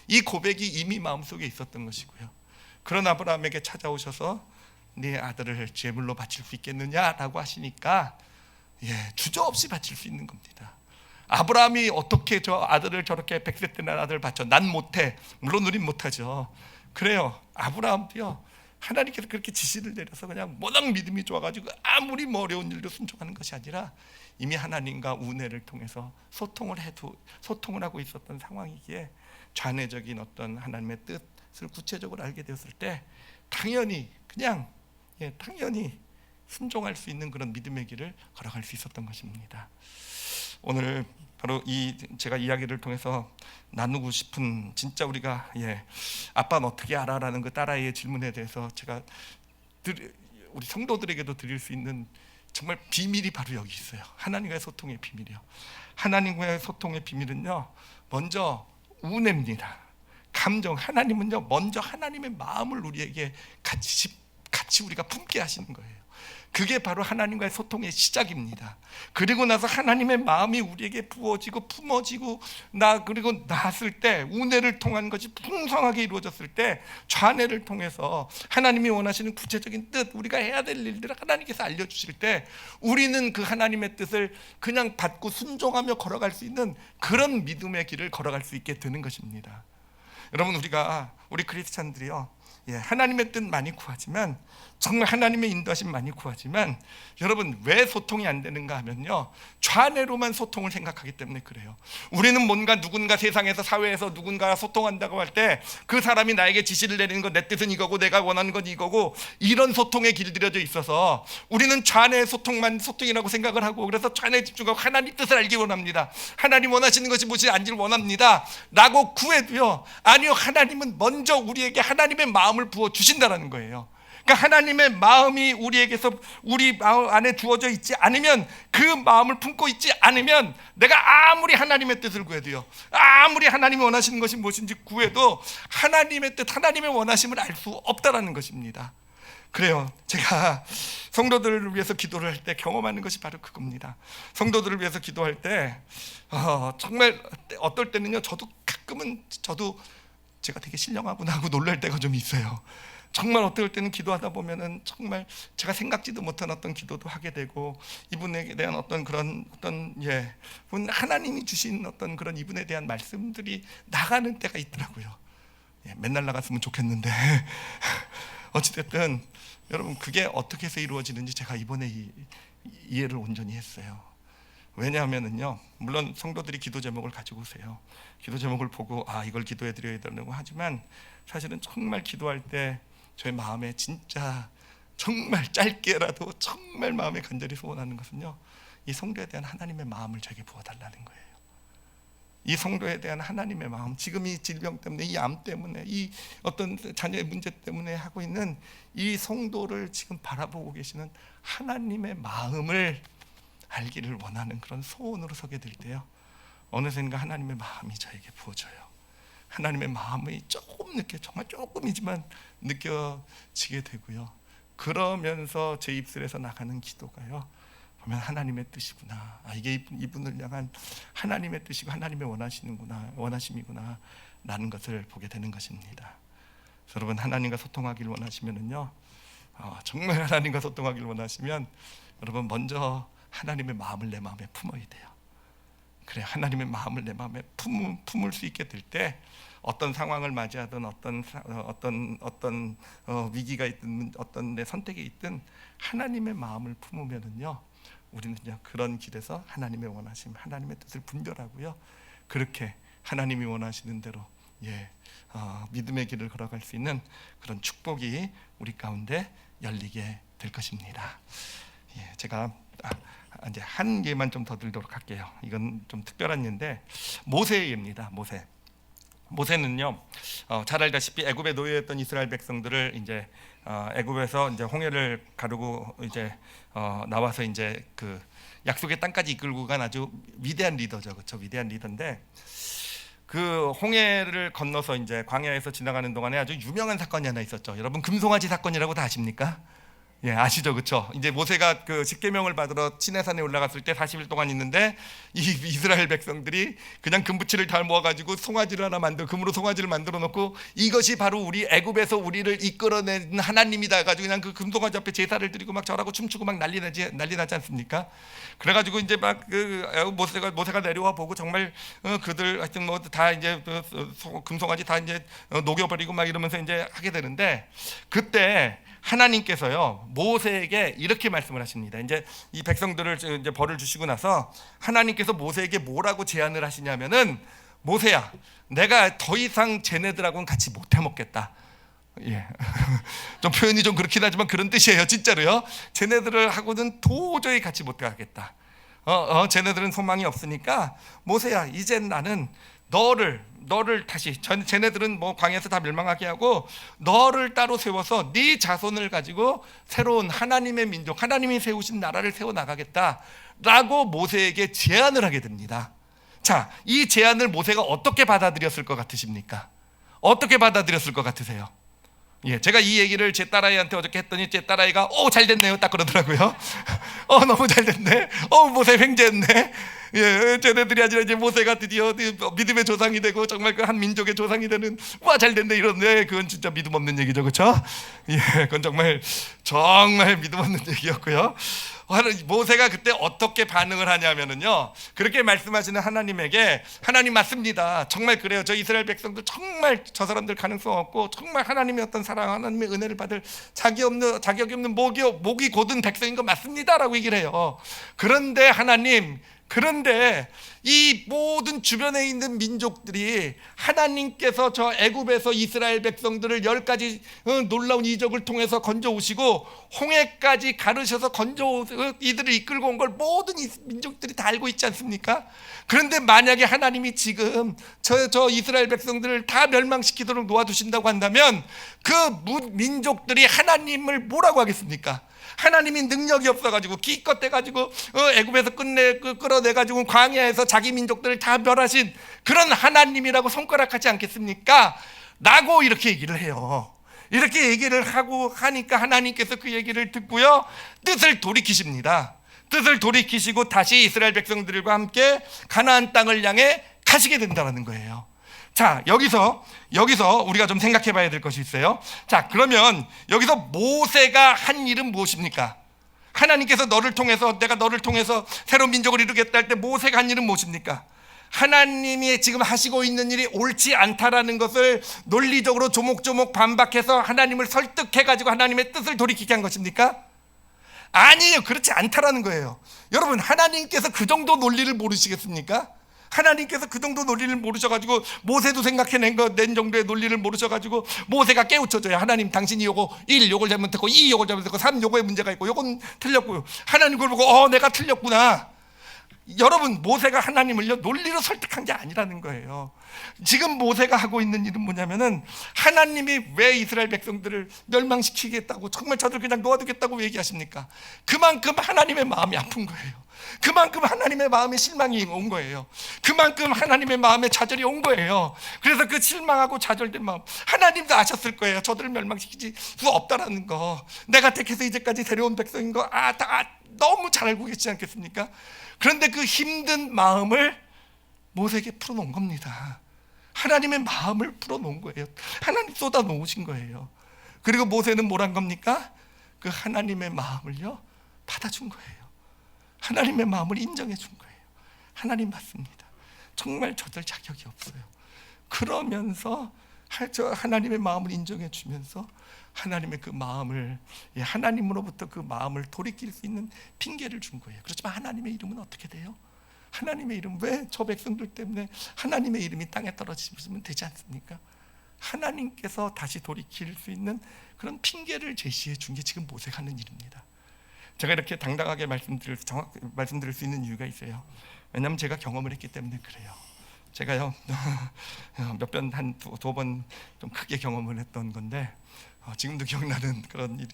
이 고백이 이미 마음속에 있었던 것이고요, 그런 아브라함에게 찾아오셔서 네 아들을 제물로 바칠 수 있겠느냐라고 하시니까 주저없이 바칠 수 있는 겁니다. 아브라함이 어떻게 저 아들을 저렇게 100세 때 난 아들을 바쳐? 난 못해. 물론 우린 못하죠. 그래요. 아브라함도요, 하나님께서 그렇게 지시를 내려서 그냥 워낙 믿음이 좋아가지고 아무리 어려운 일도 순종하는 것이 아니라 이미 하나님과 우뇌를 통해서 소통을 하고 있었던 상황이기에 좌뇌적인 어떤 하나님의 뜻, 것을 구체적으로 알게 되었을 때 당연히 당연히 순종할 수 있는 그런 믿음의 길을 걸어갈 수 있었던 것입니다. 오늘 바로 제가 이야기를 통해서 나누고 싶은, 진짜 우리가 아빠는 어떻게 알아라는 그 딸아이의 질문에 대해서 제가 우리 성도들에게도 드릴 수 있는 정말 비밀이 바로 여기 있어요. 하나님과의 소통의 비밀이요. 하나님과의 소통의 비밀은요, 먼저 운해입니다. 감정. 하나님은요, 먼저 하나님의 마음을 우리에게 같이 우리가 품게 하시는 거예요. 그게 바로 하나님과의 소통의 시작입니다. 그리고 나서 하나님의 마음이 우리에게 부어지고 품어지고 그리고 나았을 때, 운해를 통한 것이 풍성하게 이루어졌을 때, 좌뇌를 통해서 하나님이 원하시는 구체적인 뜻, 우리가 해야 될 일들을 하나님께서 알려주실 때 우리는 그 하나님의 뜻을 그냥 받고 순종하며 걸어갈 수 있는 그런 믿음의 길을 걸어갈 수 있게 되는 것입니다. 여러분, 우리 크리스찬들이요, 하나님의 뜻 많이 구하지만, 정말 하나님의 인도하심 많이 구하지만, 여러분 왜 소통이 안 되는가 하면요, 좌뇌로만 소통을 생각하기 때문에 그래요. 우리는 뭔가 누군가 세상에서, 사회에서 누군가 소통한다고 할 때 그 사람이 나에게 지시를 내리는 거, 내 뜻은 이거고 내가 원하는 건 이거고, 이런 소통에 길들여져 있어서 우리는 좌뇌의 소통만 소통이라고 생각을 하고, 그래서 좌뇌에 집중하고 하나님 뜻을 알기 원합니다. 하나님 원하시는 것이 무엇이 안지를 원합니다 라고 구해도요, 아니요, 하나님은 먼저 우리에게 하나님의 마음을 부어주신다라는 거예요. 그러니까 하나님의 마음이 우리 마음 안에 주어져 있지 않으면, 그 마음을 품고 있지 않으면, 내가 아무리 하나님의 뜻을 구해도요, 아무리 하나님이 원하시는 것이 무엇인지 구해도 하나님의 뜻, 하나님의 원하심을 알 수 없다라는 것입니다. 그래요. 제가 성도들을 위해서 기도를 할 때 경험하는 것이 바로 그겁니다. 성도들을 위해서 기도할 때 정말 어떨 때는요, 가끔은 제가 되게 신령하구나 하고 놀랄 때가 좀 있어요. 정말 어떨 때는 기도하다 보면은 정말 제가 생각지도 못한 어떤 기도도 하게 되고, 이분에 대한 하나님이 주신 어떤 그런 이분에 대한 말씀들이 나가는 때가 있더라고요. 맨날 나갔으면 좋겠는데 어찌됐든 여러분, 그게 어떻게 해서 이루어지는지 제가 이번에 이해를 온전히 했어요. 왜냐하면은요, 물론 성도들이 기도 제목을 가지고 오세요. 기도 제목을 보고 이걸 기도해 드려야 되려고 하지만, 사실은 정말 기도할 때 저의 마음에 진짜 정말 짧게라도 정말 마음에 간절히 소원하는 것은요, 이 성도에 대한 하나님의 마음을 저에게 부어달라는 거예요. 이 성도에 대한 하나님의 마음, 지금 이 질병 때문에, 이 암 때문에, 이 어떤 자녀의 문제 때문에 하고 있는 이 성도를 지금 바라보고 계시는 하나님의 마음을 알기를 원하는 그런 소원으로 서게 될 때요, 어느샌가 하나님의 마음이 저에게 부어져요. 하나님의 마음이 정말 조금이지만 느껴지게 되고요, 그러면서 제 입술에서 나가는 기도가요, 보면 하나님의 뜻이구나, 이게 이분을 향한 하나님의 뜻이고 하나님의 원하심이구나 라는 것을 보게 되는 것입니다. 여러분, 하나님과 소통하기를 원하시면은요, 정말 하나님과 소통하기를 원하시면 여러분, 먼저 하나님의 마음을 내 마음에 품어야 돼요. 그래, 하나님의 마음을 내 마음에 품을 수 있게 될 때, 어떤 상황을 맞이하든 어떤 위기가 있든 어떤 내 선택이 있든 하나님의 마음을 품으면은요, 우리는 그냥 그런 길에서 하나님의 원하심, 하나님의 뜻을 분별하고요, 그렇게 하나님이 원하시는 대로 믿음의 길을 걸어갈 수 있는 그런 축복이 우리 가운데 열리게 될 것입니다. 제가 이제 한 예만 좀 더 들도록 할게요. 이건 좀 특별한 예인데, 모세의 예입니다. 모세는요, 잘 알다시피 애굽의 노예였던 이스라엘 백성들을 이제 애굽에서 이제 홍해를 가르고 이제 나와서 이제 그 약속의 땅까지 이끌고 간 아주 위대한 리더죠, 그렇죠? 위대한 리더인데, 그 홍해를 건너서 이제 광야에서 지나가는 동안에 아주 유명한 사건이 하나 있었죠. 여러분, 금송아지 사건이라고 다 아십니까? 아시죠, 그렇죠? 이제 모세가 그 십계명을 받으러 시내산에 올라갔을 때 40일 동안 있는데, 이 이스라엘 백성들이 그냥 금붙이를 다 모아가지고 송아지를 금으로 송아지를 만들어 놓고, 이것이 바로 우리 애굽에서 우리를 이끌어낸 하나님이다 해가지고 그냥 그 금송아지 앞에 제사를 드리고 막 절하고 춤추고 막 난리 나지 않습니까? 그래가지고 이제 막 그 모세가 내려와 보고 정말 그들 하여튼 뭐 다 이제 금송아지 다 이제 녹여버리고 막 이러면서 이제 하게 되는데, 그때 하나님께서요, 모세에게 이렇게 말씀을 하십니다. 이제 이 백성들을 이제 벌을 주시고 나서 하나님께서 모세에게 뭐라고 제안을 하시냐면은, 모세야, 내가 더 이상 쟤네들하고는 같이 못 해먹겠다. 예, 좀 표현이 좀 그렇긴 하지만 그런 뜻이에요. 진짜로요. 쟤네들하고는 도저히 같이 못 가겠다. 쟤네들은 소망이 없으니까 모세야, 이젠 나는 너를 다시, 쟤네들은 뭐 광야에서 다 멸망하게 하고 너를 따로 세워서 네 자손을 가지고 새로운 하나님의 민족, 하나님이 세우신 나라를 세워 나가겠다라고 모세에게 제안을 하게 됩니다. 자, 이 제안을 모세가 어떻게 받아들였을 것 같으십니까? 어떻게 받아들였을 것 같으세요? 예, 제가 이 얘기를 제 딸아이한테 어저께 했더니 제 딸아이가 잘 됐네요 딱 그러더라고요. 너무 잘 됐네. 모세 횡재했네. 예, 쟤네들이 아니라 이제 모세가 드디어 믿음의 조상이 되고 정말 그 한 민족의 조상이 되는, 와 잘 됐네 이러는데, 그건 진짜 믿음 없는 얘기죠, 그렇죠? 예, 그건 정말 믿음 없는 얘기였고요. 모세가 그때 어떻게 반응을 하냐면은요, 그렇게 말씀하시는 하나님에게, 하나님 맞습니다, 정말 그래요, 저 이스라엘 백성들 정말 저 사람들 가능성 없고 정말 하나님의 어떤 사랑, 하나님의 은혜를 받을 자격이 없는 목이 곧은 백성인 거 맞습니다 라고 얘기를 해요. 그런데 하나님, 이 모든 주변에 있는 민족들이 하나님께서 저 애굽에서 이스라엘 백성들을 10가지 놀라운 이적을 통해서 건져오시고 홍해까지 가르셔서 이들을 이끌고 온 걸 모든 민족들이 다 알고 있지 않습니까? 그런데 만약에 하나님이 지금 저 이스라엘 백성들을 다 멸망시키도록 놓아두신다고 한다면 그 민족들이 하나님을 뭐라고 하겠습니까? 하나님이 능력이 없어가지고 기껏 돼가지고 애굽에서 끌어내가지고 광야에서 자기 민족들을 다 멸하신 그런 하나님이라고 손가락하지 않겠습니까? 라고 이렇게 얘기를 해요. 이렇게 얘기를 하니까 하나님께서 그 얘기를 듣고요, 뜻을 돌이키십니다. 뜻을 돌이키시고 다시 이스라엘 백성들과 함께 가나안 땅을 향해 가시게 된다는 거예요. 자, 여기서 우리가 좀 생각해 봐야 될 것이 있어요. 자, 그러면 여기서 모세가 한 일은 무엇입니까? 하나님께서 내가 너를 통해서 새로운 민족을 이루겠다 할 때 모세가 한 일은 무엇입니까? 하나님이 지금 하시고 있는 일이 옳지 않다라는 것을 논리적으로 조목조목 반박해서 하나님을 설득해 가지고 하나님의 뜻을 돌이키게 한 것입니까? 아니에요. 그렇지 않다라는 거예요. 여러분, 하나님께서 그 정도 논리를 모르시겠습니까? 하나님께서 그 정도 논리를 모르셔가지고, 모세도 생각해낸 정도의 논리를 모르셔가지고 모세가 깨우쳐줘요. 하나님, 당신이 요걸 잘못했고 2 요걸 잘못했고 3 요거에 문제가 있고 요건 틀렸고요. 하나님 그걸 보고 내가 틀렸구나. 여러분, 모세가 하나님을요 논리로 설득한 게 아니라는 거예요. 지금 모세가 하고 있는 일은 뭐냐면은, 하나님이 왜 이스라엘 백성들을 멸망시키겠다고, 정말 저들 그냥 놓아두겠다고 얘기하십니까? 그만큼 하나님의 마음이 아픈 거예요. 그만큼 하나님의 마음에 실망이 온 거예요. 그만큼 하나님의 마음에 좌절이 온 거예요. 그래서 그 실망하고 좌절된 마음, 하나님도 아셨을 거예요. 저들을 멸망시키지 수 없다라는 거, 내가 택해서 이제까지 데려온 백성인 거 다 너무 잘 알고 계시지 않겠습니까? 그런데 그 힘든 마음을 모세에게 풀어놓은 겁니다. 하나님의 마음을 풀어놓은 거예요. 하나님 쏟아놓으신 거예요. 그리고 모세는 뭐란 겁니까? 그 하나님의 마음을요 받아준 거예요. 하나님의 마음을 인정해 준 거예요. 하나님 맞습니다, 정말 저들 자격이 없어요. 그러면서 하나님의 마음을 인정해 주면서 하나님의 그 마음을, 하나님으로부터 그 마음을 돌이킬 수 있는 핑계를 준 거예요. 그렇지만 하나님의 이름은 어떻게 돼요? 하나님의 이름, 왜 저 백성들 때문에 하나님의 이름이 땅에 떨어지면 되지 않습니까? 하나님께서 다시 돌이킬 수 있는 그런 핑계를 제시해 준 게 지금 모세가 하는 일입니다. 제가 이렇게 당당하게 말씀드릴 수 있는 이유가 있어요. 왜냐하면 제가 경험을 했기 때문에 그래요. 제가요 몇 번, 한 두 번 좀 크게 경험을 했던 건데, 지금도 기억나는 그런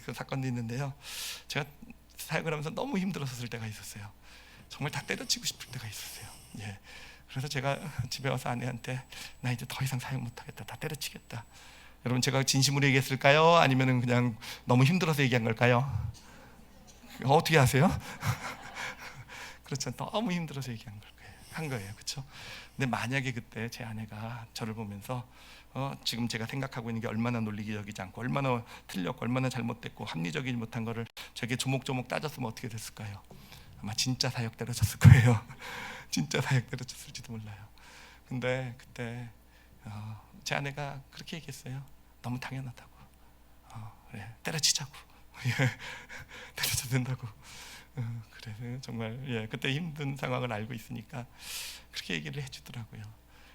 그 사건도 있는데요. 제가 사역을 하면서 너무 힘들었을 때가 있었어요. 정말 다 때려치고 싶을 때가 있었어요. 예. 그래서 제가 집에 와서 아내한테, 나 이제 더 이상 사역 못하겠다, 다 때려치겠다. 여러분, 제가 진심으로 얘기했을까요? 아니면 그냥 너무 힘들어서 얘기한 걸까요? 어떻게 하세요? 그렇죠. 너무 힘들어서 얘기한 거예요. 그렇죠? 근데 만약에 그때 제 아내가 저를 보면서 지금 제가 생각하고 있는 게 얼마나 논리적이지 않고 얼마나 틀렸고 얼마나 잘못됐고 합리적이지 못한 거를 저게 조목조목 따졌으면 어떻게 됐을까요? 아마 진짜 사역 때려쳤을 거예요. 진짜 사역 때려쳤을지도 몰라요. 근데 그때 제 아내가 그렇게 얘기했어요. 너무 당연하다고. 그래, 때려치자고. 때려쳐도 된다고. 그래서 정말 그때 힘든 상황을 알고 있으니까 그렇게 얘기를 해주더라고요.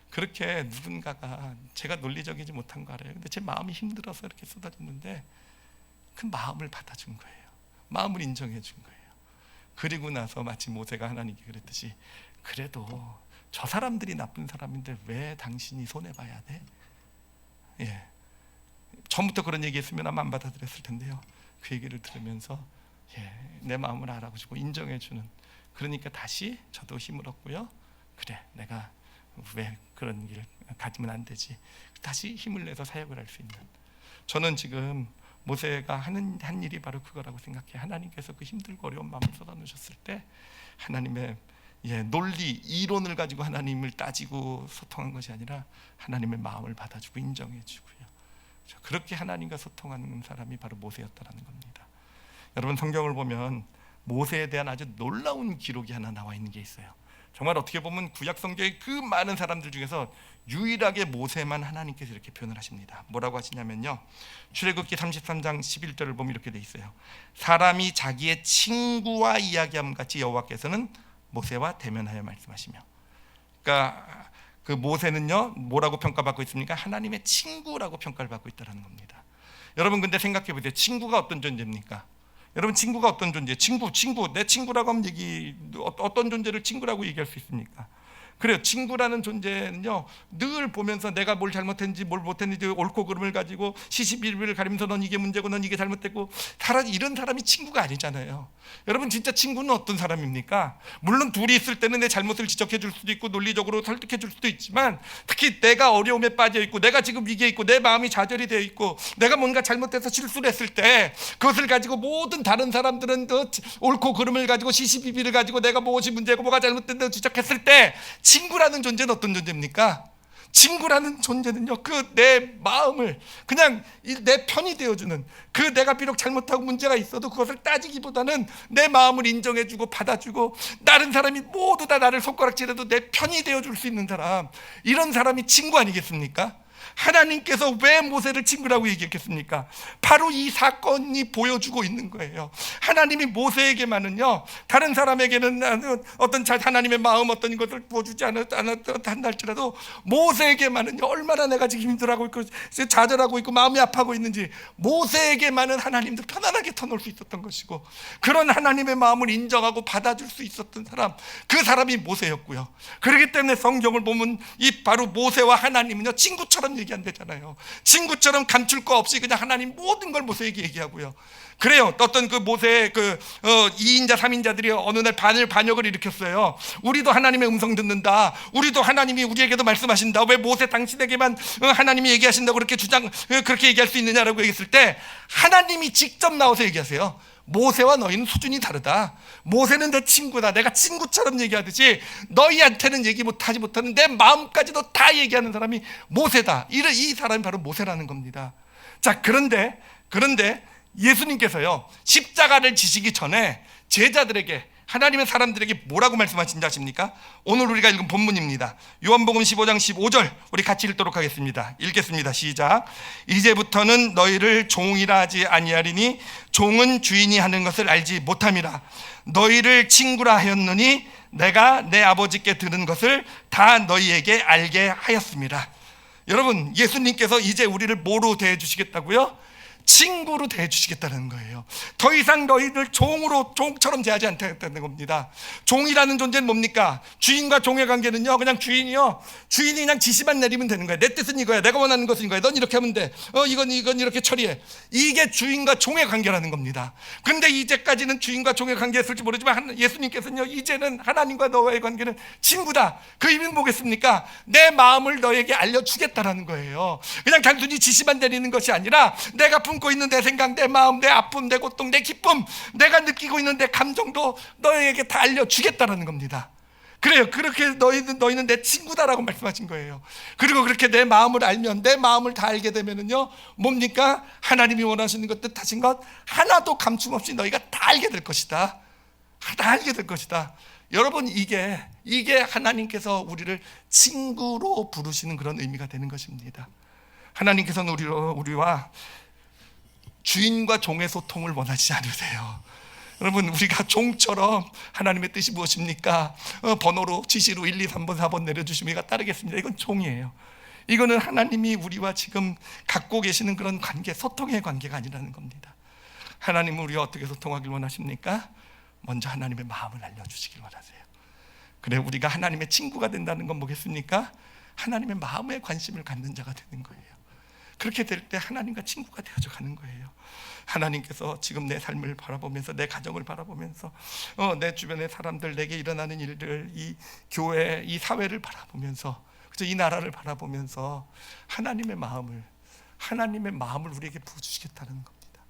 그렇게 누군가가 제가 논리적이지 못한 거 알아요. 근데 제 마음이 힘들어서 이렇게 쏟아졌는데 그 마음을 받아준 거예요. 마음을 인정해 준 거예요. 그리고 나서 마치 모세가 하나님께 그랬듯이 그래도 저 사람들이 나쁜 사람인데 왜 당신이 손해봐야 돼? 처음부터 그런 얘기했으면 아마 안 받아들였을 텐데요. 그 얘기를 들으면서 내 마음을 알아주고 인정해주는, 그러니까 다시 저도 힘을 얻고요. 그래, 내가 왜 그런 길 가지면 안 되지, 다시 힘을 내서 사역을 할 수 있는, 저는 지금 모세가 한 일이 바로 그거라고 생각해요. 하나님께서 그 힘들고 어려운 마음을 쏟아놓으셨을 때 하나님의 논리, 이론을 가지고 하나님을 따지고 소통한 것이 아니라 하나님의 마음을 받아주고 인정해주고요. 그렇게 하나님과 소통하는 사람이 바로 모세였다는 겁니다. 여러분, 성경을 보면 모세에 대한 아주 놀라운 기록이 하나 나와 있는 게 있어요. 정말 어떻게 보면 구약 성경의 그 많은 사람들 중에서 유일하게 모세만 하나님께서 이렇게 표현을 하십니다. 뭐라고 하시냐면요, 출애굽기 33장 11절을 보면 이렇게 돼 있어요. 사람이 자기의 친구와 이야기함 같이 여호와께서는 모세와 대면하여 말씀하시며. 그러니까 그 모세는요 뭐라고 평가받고 있습니까? 하나님의 친구라고 평가를 받고 있다는 겁니다. 여러분, 근데 생각해 보세요. 친구가 어떤 존재입니까? 여러분, 친구가 어떤 존재? 친구, 내 친구라고 하면 어떤 존재를 친구라고 얘기할 수 있습니까? 그래요. 친구라는 존재는요, 늘 보면서 내가 뭘 잘못했는지 뭘 못했는지 옳고 그름을 가지고 시시비비를 가리면서 넌 이게 문제고 넌 이게 잘못됐고, 이런 사람이 친구가 아니잖아요. 여러분, 진짜 친구는 어떤 사람입니까? 물론 둘이 있을 때는 내 잘못을 지적해 줄 수도 있고 논리적으로 설득해 줄 수도 있지만, 특히 내가 어려움에 빠져 있고 내가 지금 위기에 있고 내 마음이 좌절이 되어 있고 내가 뭔가 잘못해서 실수를 했을 때 그것을 가지고 모든 다른 사람들은 그 옳고 그름을 가지고 시시비비를 가지고 내가 무엇이 문제고 뭐가 잘못된다고 지적했을 때, 친구라는 존재는 어떤 존재입니까? 친구라는 존재는요, 그 내 마음을 그냥 내 편이 되어주는, 그 내가 비록 잘못하고 문제가 있어도 그것을 따지기보다는 내 마음을 인정해주고 받아주고, 다른 사람이 모두 다 나를 손가락질해도 내 편이 되어줄 수 있는 사람, 이런 사람이 친구 아니겠습니까? 하나님께서 왜 모세를 친구라고 얘기했겠습니까? 바로 이 사건이 보여주고 있는 거예요. 하나님이 모세에게만은요, 다른 사람에게는 어떤 하나님의 마음 어떤 것을 보여주지 않았다 할지라도 모세에게만은요, 얼마나 내가 지금 힘들어하고 있고 좌절하고 있고 마음이 아파하고 있는지 모세에게만은 하나님도 편안하게 터놓을 수 있었던 것이고, 그런 하나님의 마음을 인정하고 받아줄 수 있었던 사람, 그 사람이 모세였고요. 그렇기 때문에 성경을 보면 이 바로 모세와 하나님은요 친구처럼 얘기한대잖아요. 친구처럼 감출 거 없이 그냥 하나님 모든 걸 모세에게 얘기하고요. 그래요. 어떤 그 모세의 2인자 3인자들이 어느 날 반역을 일으켰어요. 우리도 하나님의 음성 듣는다, 우리도 하나님이 우리에게도 말씀하신다, 왜 모세 당신에게만 하나님이 얘기하신다고 그렇게 얘기할 수 있느냐라고 얘기했을 때, 하나님이 직접 나와서 얘기하세요. 모세와 너희는 수준이 다르다. 모세는 내 친구다. 내가 친구처럼 얘기하듯이 너희한테는 얘기 하지 못하는 내 마음까지도 다 얘기하는 사람이 모세다. 이 사람이 바로 모세라는 겁니다. 자, 그런데 예수님께서요, 십자가를 지시기 전에 제자들에게, 하나님의 사람들에게 뭐라고 말씀하신지 아십니까? 오늘 우리가 읽은 본문입니다. 요한복음 15장 15절 우리 같이 읽도록 하겠습니다. 읽겠습니다. 시작. 이제부터는 너희를 종이라 하지 아니하리니 종은 주인이 하는 것을 알지 못함이라. 너희를 친구라 하였느니 내가 내 아버지께 들은 것을 다 너희에게 알게 하였습니다. 여러분, 예수님께서 이제 우리를 뭐로 대해주시겠다고요? 친구로 대해주시겠다는 거예요. 더 이상 너희들 종처럼 대하지 않겠다는 겁니다. 종이라는 존재는 뭡니까? 주인과 종의 관계는요, 그냥 주인이 그냥 지시만 내리면 되는 거예요. 내 뜻은 이거야, 내가 원하는 것은 이거야, 넌 이렇게 하면 돼, 이건 이렇게 처리해. 이게 주인과 종의 관계라는 겁니다. 근데 이제까지는 주인과 종의 관계였을지 모르지만 예수님께서는요, 이제는 하나님과 너와의 관계는 친구다. 그 의미는 뭐겠습니까? 내 마음을 너에게 알려주겠다라는 거예요. 그냥 단순히 지시만 내리는 것이 아니라 내가 품고 있는 내 생각, 내 마음, 내 아픔, 내 고통, 내 기쁨, 내가 느끼고 있는 내 감정도 너에게 다 알려주겠다라는 겁니다. 그래요. 그렇게 너희는 내 친구다라고 말씀하신 거예요. 그리고 그렇게 내 마음을 알면, 내 마음을 다 알게 되면은요, 뭡니까? 하나님이 원하시는 것, 뜻하신 것 하나도 감춤 없이 너희가 다 알게 될 것이다. 다 알게 될 것이다. 여러분, 이게 하나님께서 우리를 친구로 부르시는 그런 의미가 되는 것입니다. 하나님께서는 우리와 주인과 종의 소통을 원하지 않으세요. 여러분, 우리가 종처럼 하나님의 뜻이 무엇입니까? 번호로 지시로 1, 2, 3번, 4번 내려주시면 우리가 따르겠습니다. 이건 종이에요. 이거는 하나님이 우리와 지금 갖고 계시는 그런 관계, 소통의 관계가 아니라는 겁니다. 하나님은 우리가 어떻게 소통하길 원하십니까? 먼저 하나님의 마음을 알려주시길 원하세요. 그래, 우리가 하나님의 친구가 된다는 건 뭐겠습니까? 하나님의 마음에 관심을 갖는 자가 되는 거예요. 그렇게 될 때 하나님과 친구가 되어져 가는 거예요. 하나님께서 지금 내 삶을 바라보면서, 내 가정을 바라보면서, 내 주변의 사람들, 내게 일어나는 일들, 이 교회, 이 사회를 바라보면서, 그죠? 이 나라를 바라보면서 하나님의 마음을 우리에게 부어주시겠다는 겁니다.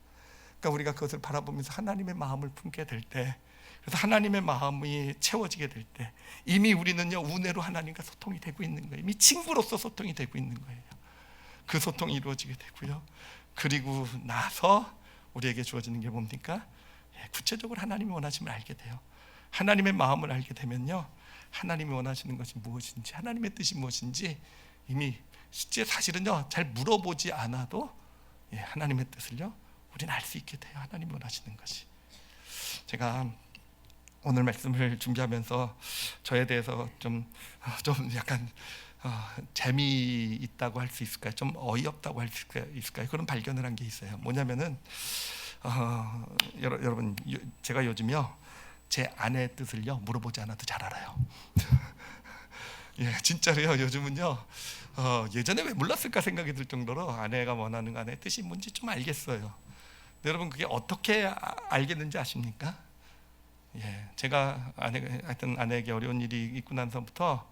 그러니까 우리가 그것을 바라보면서 하나님의 마음을 품게 될 때, 그래서 하나님의 마음이 채워지게 될 때, 이미 우리는요, 은혜로 하나님과 소통이 되고 있는 거예요. 이미 친구로서 소통이 되고 있는 거예요. 그 소통이 이루어지게 되고요. 그리고 나서 우리에게 주어지는 게 뭡니까? 구체적으로 하나님이 원하심을 알게 돼요. 하나님의 마음을 알게 되면요, 하나님이 원하시는 것이 무엇인지, 하나님의 뜻이 무엇인지 이미 실제 사실은요, 잘 물어보지 않아도 하나님의 뜻을요, 우리는 알 수 있게 돼요. 하나님이 원하시는 것이. 제가 오늘 말씀을 준비하면서 저에 대해서 좀 약간 재미있다고 할 수 있을까요? 좀 어이없다고 할 수 있을까요? 그런 발견을 한 게 있어요. 뭐냐면은 여러분, 제가 요즘요, 제 아내의 뜻을요 물어보지 않아도 잘 알아요. 예, 진짜로요. 요즘은요, 예전에 왜 몰랐을까 생각이 들 정도로 아내가 원하는 아내의 뜻이 뭔지 좀 알겠어요. 근데 여러분, 그게 어떻게 알겠는지 아십니까? 예, 제가 하여튼 아내에게 어려운 일이 있고 나서부터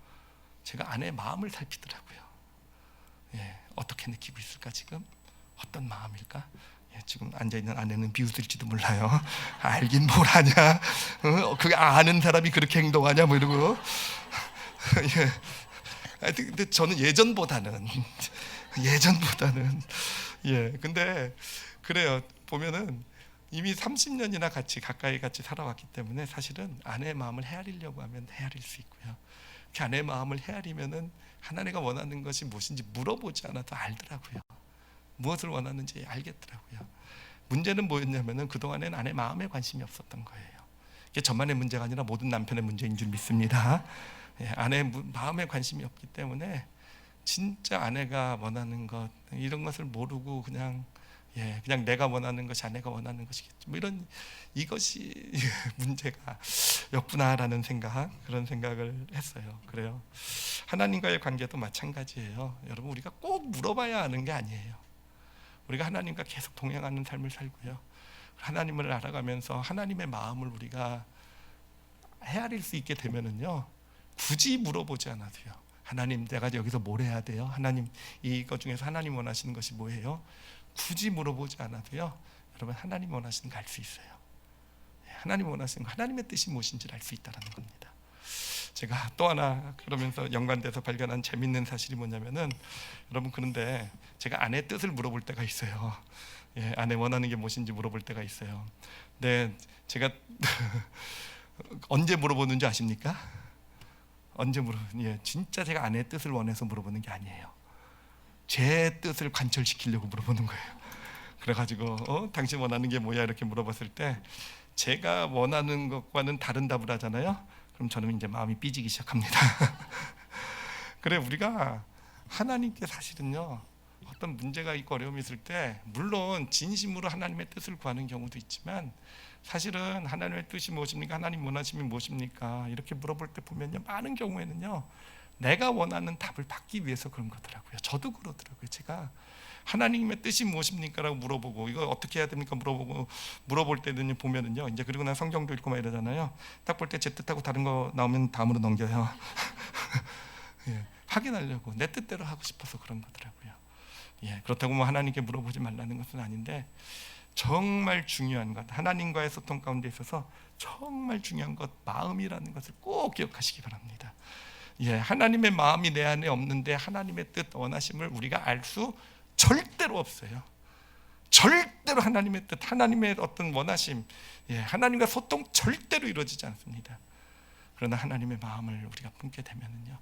제가 아내의 마음을 살피더라고요. 예, 어떻게 느끼고 있을까 지금? 어떤 마음일까? 예, 지금 앉아있는 아내는 비웃을지도 몰라요. 알긴 뭘 아냐? 그게 아는 사람이 그렇게 행동하냐? 뭐 이러고. 예. 하여튼 근데 저는 예전보다는 예, 근데 그래요. 보면은 이미 30년이나 가까이 같이 살아왔기 때문에 사실은 아내의 마음을 헤아리려고 하면 헤아릴 수 있고요. 그 아내의 마음을 헤아리면은 하나님가 원하는 것이 무엇인지 물어보지 않아도 알더라고요. 무엇을 원하는지 알겠더라고요. 문제는 뭐였냐면은 그동안에는 아내 마음에 관심이 없었던 거예요. 이게 저만의 문제가 아니라 모든 남편의 문제인 줄 믿습니다. 아내의 마음에 관심이 없기 때문에 진짜 아내가 원하는 것, 이런 것을 모르고 그냥 내가 원하는 것이 아내가 원하는 것이겠죠. 뭐 이것이 문제가 였구나라는 그런 생각을 했어요. 그래요. 하나님과의 관계도 마찬가지예요. 여러분, 우리가 꼭 물어봐야 하는 게 아니에요. 우리가 하나님과 계속 동행하는 삶을 살고요. 하나님을 알아가면서 하나님의 마음을 우리가 헤아릴 수 있게 되면은요, 굳이 물어보지 않아도요. 하나님, 내가 여기서 뭘 해야 돼요? 하나님, 이것 중에서 하나님 원하시는 것이 뭐예요? 굳이 물어보지 않아도요, 여러분, 하나님 원하시는 거 알 수 있어요. 하나님 원하시는 거, 하나님의 뜻이 무엇인지를 알 수 있다는 겁니다. 제가 또 하나 그러면서 연관돼서 발견한 재밌는 사실이 뭐냐면은, 여러분, 그런데 제가 아내의 뜻을 물어볼 때가 있어요. 예, 아내 원하는 게 무엇인지 물어볼 때가 있어요. 근데 제가 언제 물어보는지 아십니까? 진짜 제가 아내의 뜻을 원해서 물어보는 게 아니에요. 제 뜻을 관철시키려고 물어보는 거예요. 그래가지고 당신 원하는 게 뭐야? 이렇게 물어봤을 때 제가 원하는 것과는 다른 답을 하잖아요. 그럼 저는 이제 마음이 삐지기 시작합니다. 그래, 우리가 하나님께 사실은요, 어떤 문제가 있고 어려움이 있을 때 물론 진심으로 하나님의 뜻을 구하는 경우도 있지만, 사실은 하나님의 뜻이 무엇입니까? 하나님 원하심이 무엇입니까? 이렇게 물어볼 때 보면요, 많은 경우에는요, 내가 원하는 답을 받기 위해서 그런 거더라고요. 저도 그러더라고요. 제가 하나님의 뜻이 무엇입니까? 라고 물어보고, 이거 어떻게 해야 됩니까? 물어볼 때는 보면은요, 이제 그리고 난 성경도 읽고 막 이러잖아요. 딱 볼 때 제 뜻하고 다른 거 나오면 다음으로 넘겨요. 예, 확인하려고, 내 뜻대로 하고 싶어서 그런 거더라고요. 예, 그렇다고 뭐 하나님께 물어보지 말라는 것은 아닌데, 정말 중요한 것, 하나님과의 소통 가운데 있어서 정말 중요한 것, 마음이라는 것을 꼭 기억하시기 바랍니다. 예, 하나님의 마음이 내 안에 없는데 하나님의 뜻, 원하심을 우리가 알 수 절대로 없어요. 절대로 하나님의 뜻, 하나님의 어떤 원하심, 하나님과 소통 절대로 이루어지지 않습니다. 그러나 하나님의 마음을 우리가 품게 되면은요,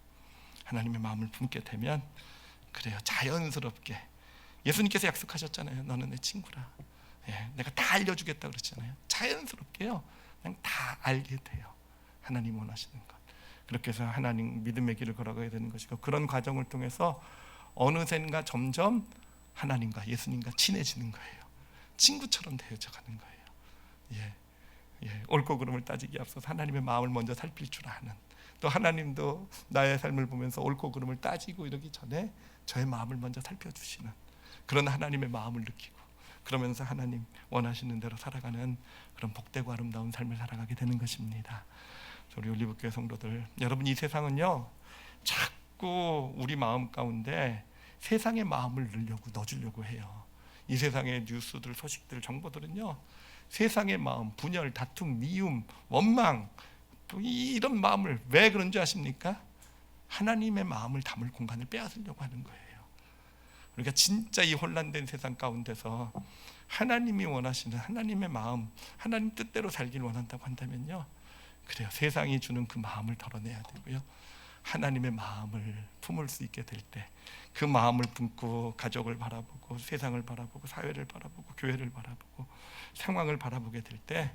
하나님의 마음을 품게 되면 그래요, 자연스럽게 예수님께서 약속하셨잖아요. 너는 내 친구라. 내가 다 알려주겠다 그랬잖아요. 자연스럽게요, 그냥 다 알게 돼요. 하나님 원하시는 것. 그렇게 해서 하나님 믿음의 길을 걸어가야 되는 것이고, 그런 과정을 통해서 어느샌가 점점 하나님과 예수님과 친해지는 거예요. 친구처럼 되어져가는 거예요. 옳고 그름을 따지기 앞서서 하나님의 마음을 먼저 살필 줄 아는, 또 하나님도 나의 삶을 보면서 옳고 그름을 따지고 이러기 전에 저의 마음을 먼저 살펴주시는 그런 하나님의 마음을 느끼고, 그러면서 하나님 원하시는 대로 살아가는 그런 복되고 아름다운 삶을 살아가게 되는 것입니다. 우리 올리브교회 성도들, 여러분, 이 세상은요 자꾸 우리 마음 가운데 세상의 마음을 넣어주려고 해요. 이 세상의 뉴스들, 소식들, 정보들은요 세상의 마음, 분열, 다툼, 미움, 원망, 이런 마음을, 왜 그런 줄 아십니까? 하나님의 마음을 담을 공간을 빼앗으려고 하는 거예요. 그러니까 진짜 이 혼란된 세상 가운데서 하나님이 원하시는 하나님의 마음, 하나님 뜻대로 살길 원한다고 한다면요, 그래요, 세상이 주는 그 마음을 덜어내야 되고요, 하나님의 마음을 품을 수 있게 될 때, 그 마음을 품고 가족을 바라보고 세상을 바라보고 사회를 바라보고 교회를 바라보고 상황을 바라보게 될 때,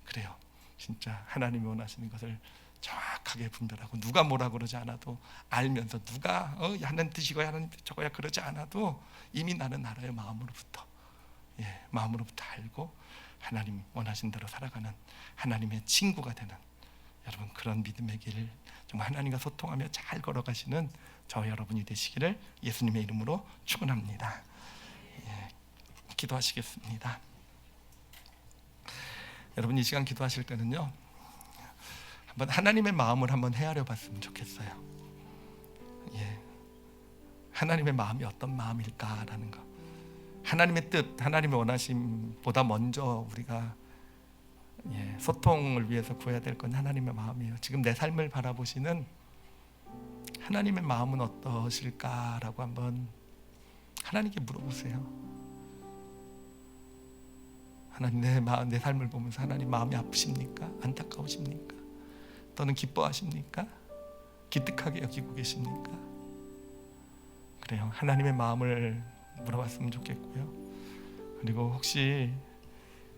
그래요, 진짜 하나님이 원하시는 것을 정확하게 분별하고, 누가 뭐라 그러지 않아도 알면서, 누가 하는 뜻이고야 하는 저거야 그러지 않아도 이미 나는 알아요. 마음으로부터 알고 하나님 원하신 대로 살아가는 하나님의 친구가 되는, 여러분, 그런 믿음의 길, 정말 하나님과 소통하며 잘 걸어가시는 저 여러분이 되시기를 예수님의 이름으로 축원합니다. 기도하시겠습니다. 여러분, 이 시간 기도하실 때는요, 한번 하나님의 마음을 한번 헤아려 봤으면 좋겠어요. 하나님의 마음이 어떤 마음일까라는 거, 하나님의 뜻, 하나님의 원하심보다 먼저 우리가 소통을 위해서 구해야 될 건 하나님의 마음이에요. 지금 내 삶을 바라보시는 하나님의 마음은 어떠실까라고 한번 하나님께 물어보세요. 하나님, 내 삶을 보면서 하나님 마음이 아프십니까? 안타까우십니까? 또는 기뻐하십니까? 기특하게 여기고 계십니까? 그래요, 하나님의 마음을 물어봤으면 좋겠고요. 그리고 혹시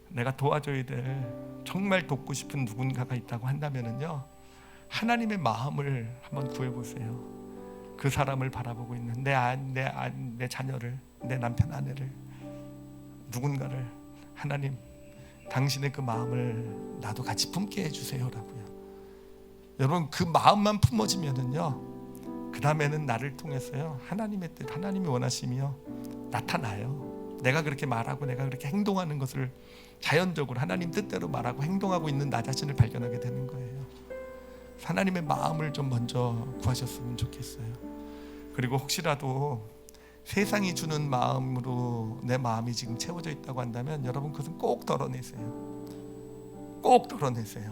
내가 도와줘야 될, 정말 돕고 싶은 누군가가 있다고 한다면은요, 하나님의 마음을 한번 구해보세요. 그 사람을 바라보고 있는 내 자녀를, 내 남편, 아내를, 누군가를, 하나님, 당신의 그 마음을 나도 같이 품게 해주세요라고요. 여러분, 그 마음만 품어지면은요, 그 다음에는 나를 통해서요 하나님의 뜻, 하나님의 원하심이요 나타나요. 내가 그렇게 말하고 내가 그렇게 행동하는 것을 자연적으로 하나님 뜻대로 말하고 행동하고 있는 나 자신을 발견하게 되는 거예요. 하나님의 마음을 좀 먼저 구하셨으면 좋겠어요. 그리고 혹시라도 세상이 주는 마음으로 내 마음이 지금 채워져 있다고 한다면, 여러분, 그것은 꼭 덜어내세요. 꼭 덜어내세요.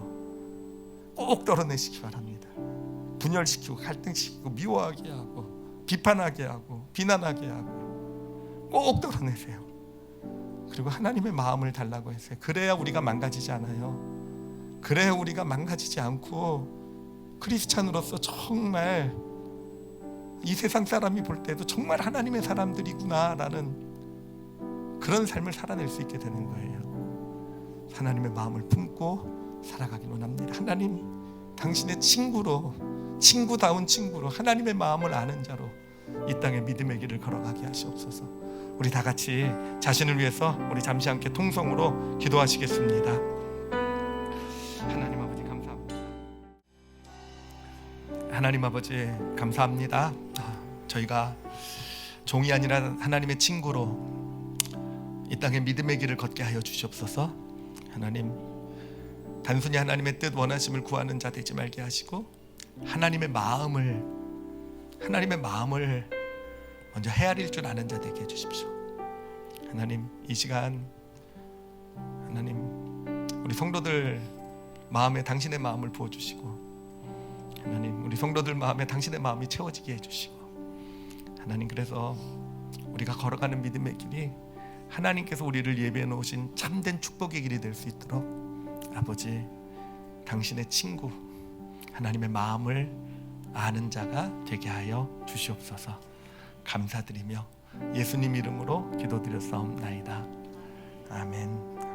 꼭 덜어내시기 바랍니다. 분열시키고 갈등시키고 미워하게 하고 비판하게 하고 비난하게 하고 꼭 덜어내세요. 그리고 하나님의 마음을 달라고 했어요. 그래야 우리가 망가지지 않아요. 그래야 우리가 망가지지 않고 크리스찬으로서 정말 이 세상 사람이 볼 때도 정말 하나님의 사람들이구나라는 그런 삶을 살아낼 수 있게 되는 거예요. 하나님의 마음을 품고 살아가길 원합니다. 하나님, 당신의 친구다운 친구로, 하나님의 마음을 아는 자로 이 땅에 믿음의 길을 걸어가게 하시옵소서. 우리 다 같이 자신을 위해서 우리 잠시 함께 통성으로 기도하시겠습니다. 하나님 아버지, 감사합니다. 하나님 아버지, 감사합니다. 저희가 종이 아니라 하나님의 친구로 이 땅에 믿음의 길을 걷게 하여 주시옵소서. 하나님, 단순히 하나님의 뜻, 원하심을 구하는 자 되지 말게 하시고 하나님의 마음을 먼저 헤아릴 줄 아는 자 되게 해주십시오. 하나님, 이 시간 하나님, 우리 성도들 마음에 당신의 마음을 부어주시고, 하나님, 우리 성도들 마음에 당신의 마음이 채워지게 해주시고, 하나님, 그래서 우리가 걸어가는 믿음의 길이 하나님께서 우리를 예비해 놓으신 참된 축복의 길이 될 수 있도록 아버지, 당신의 친구, 하나님의 마음을 아는 자가 되게 하여 주시옵소서. 감사드리며 예수님 이름으로 기도드렸사옵나이다. 아멘.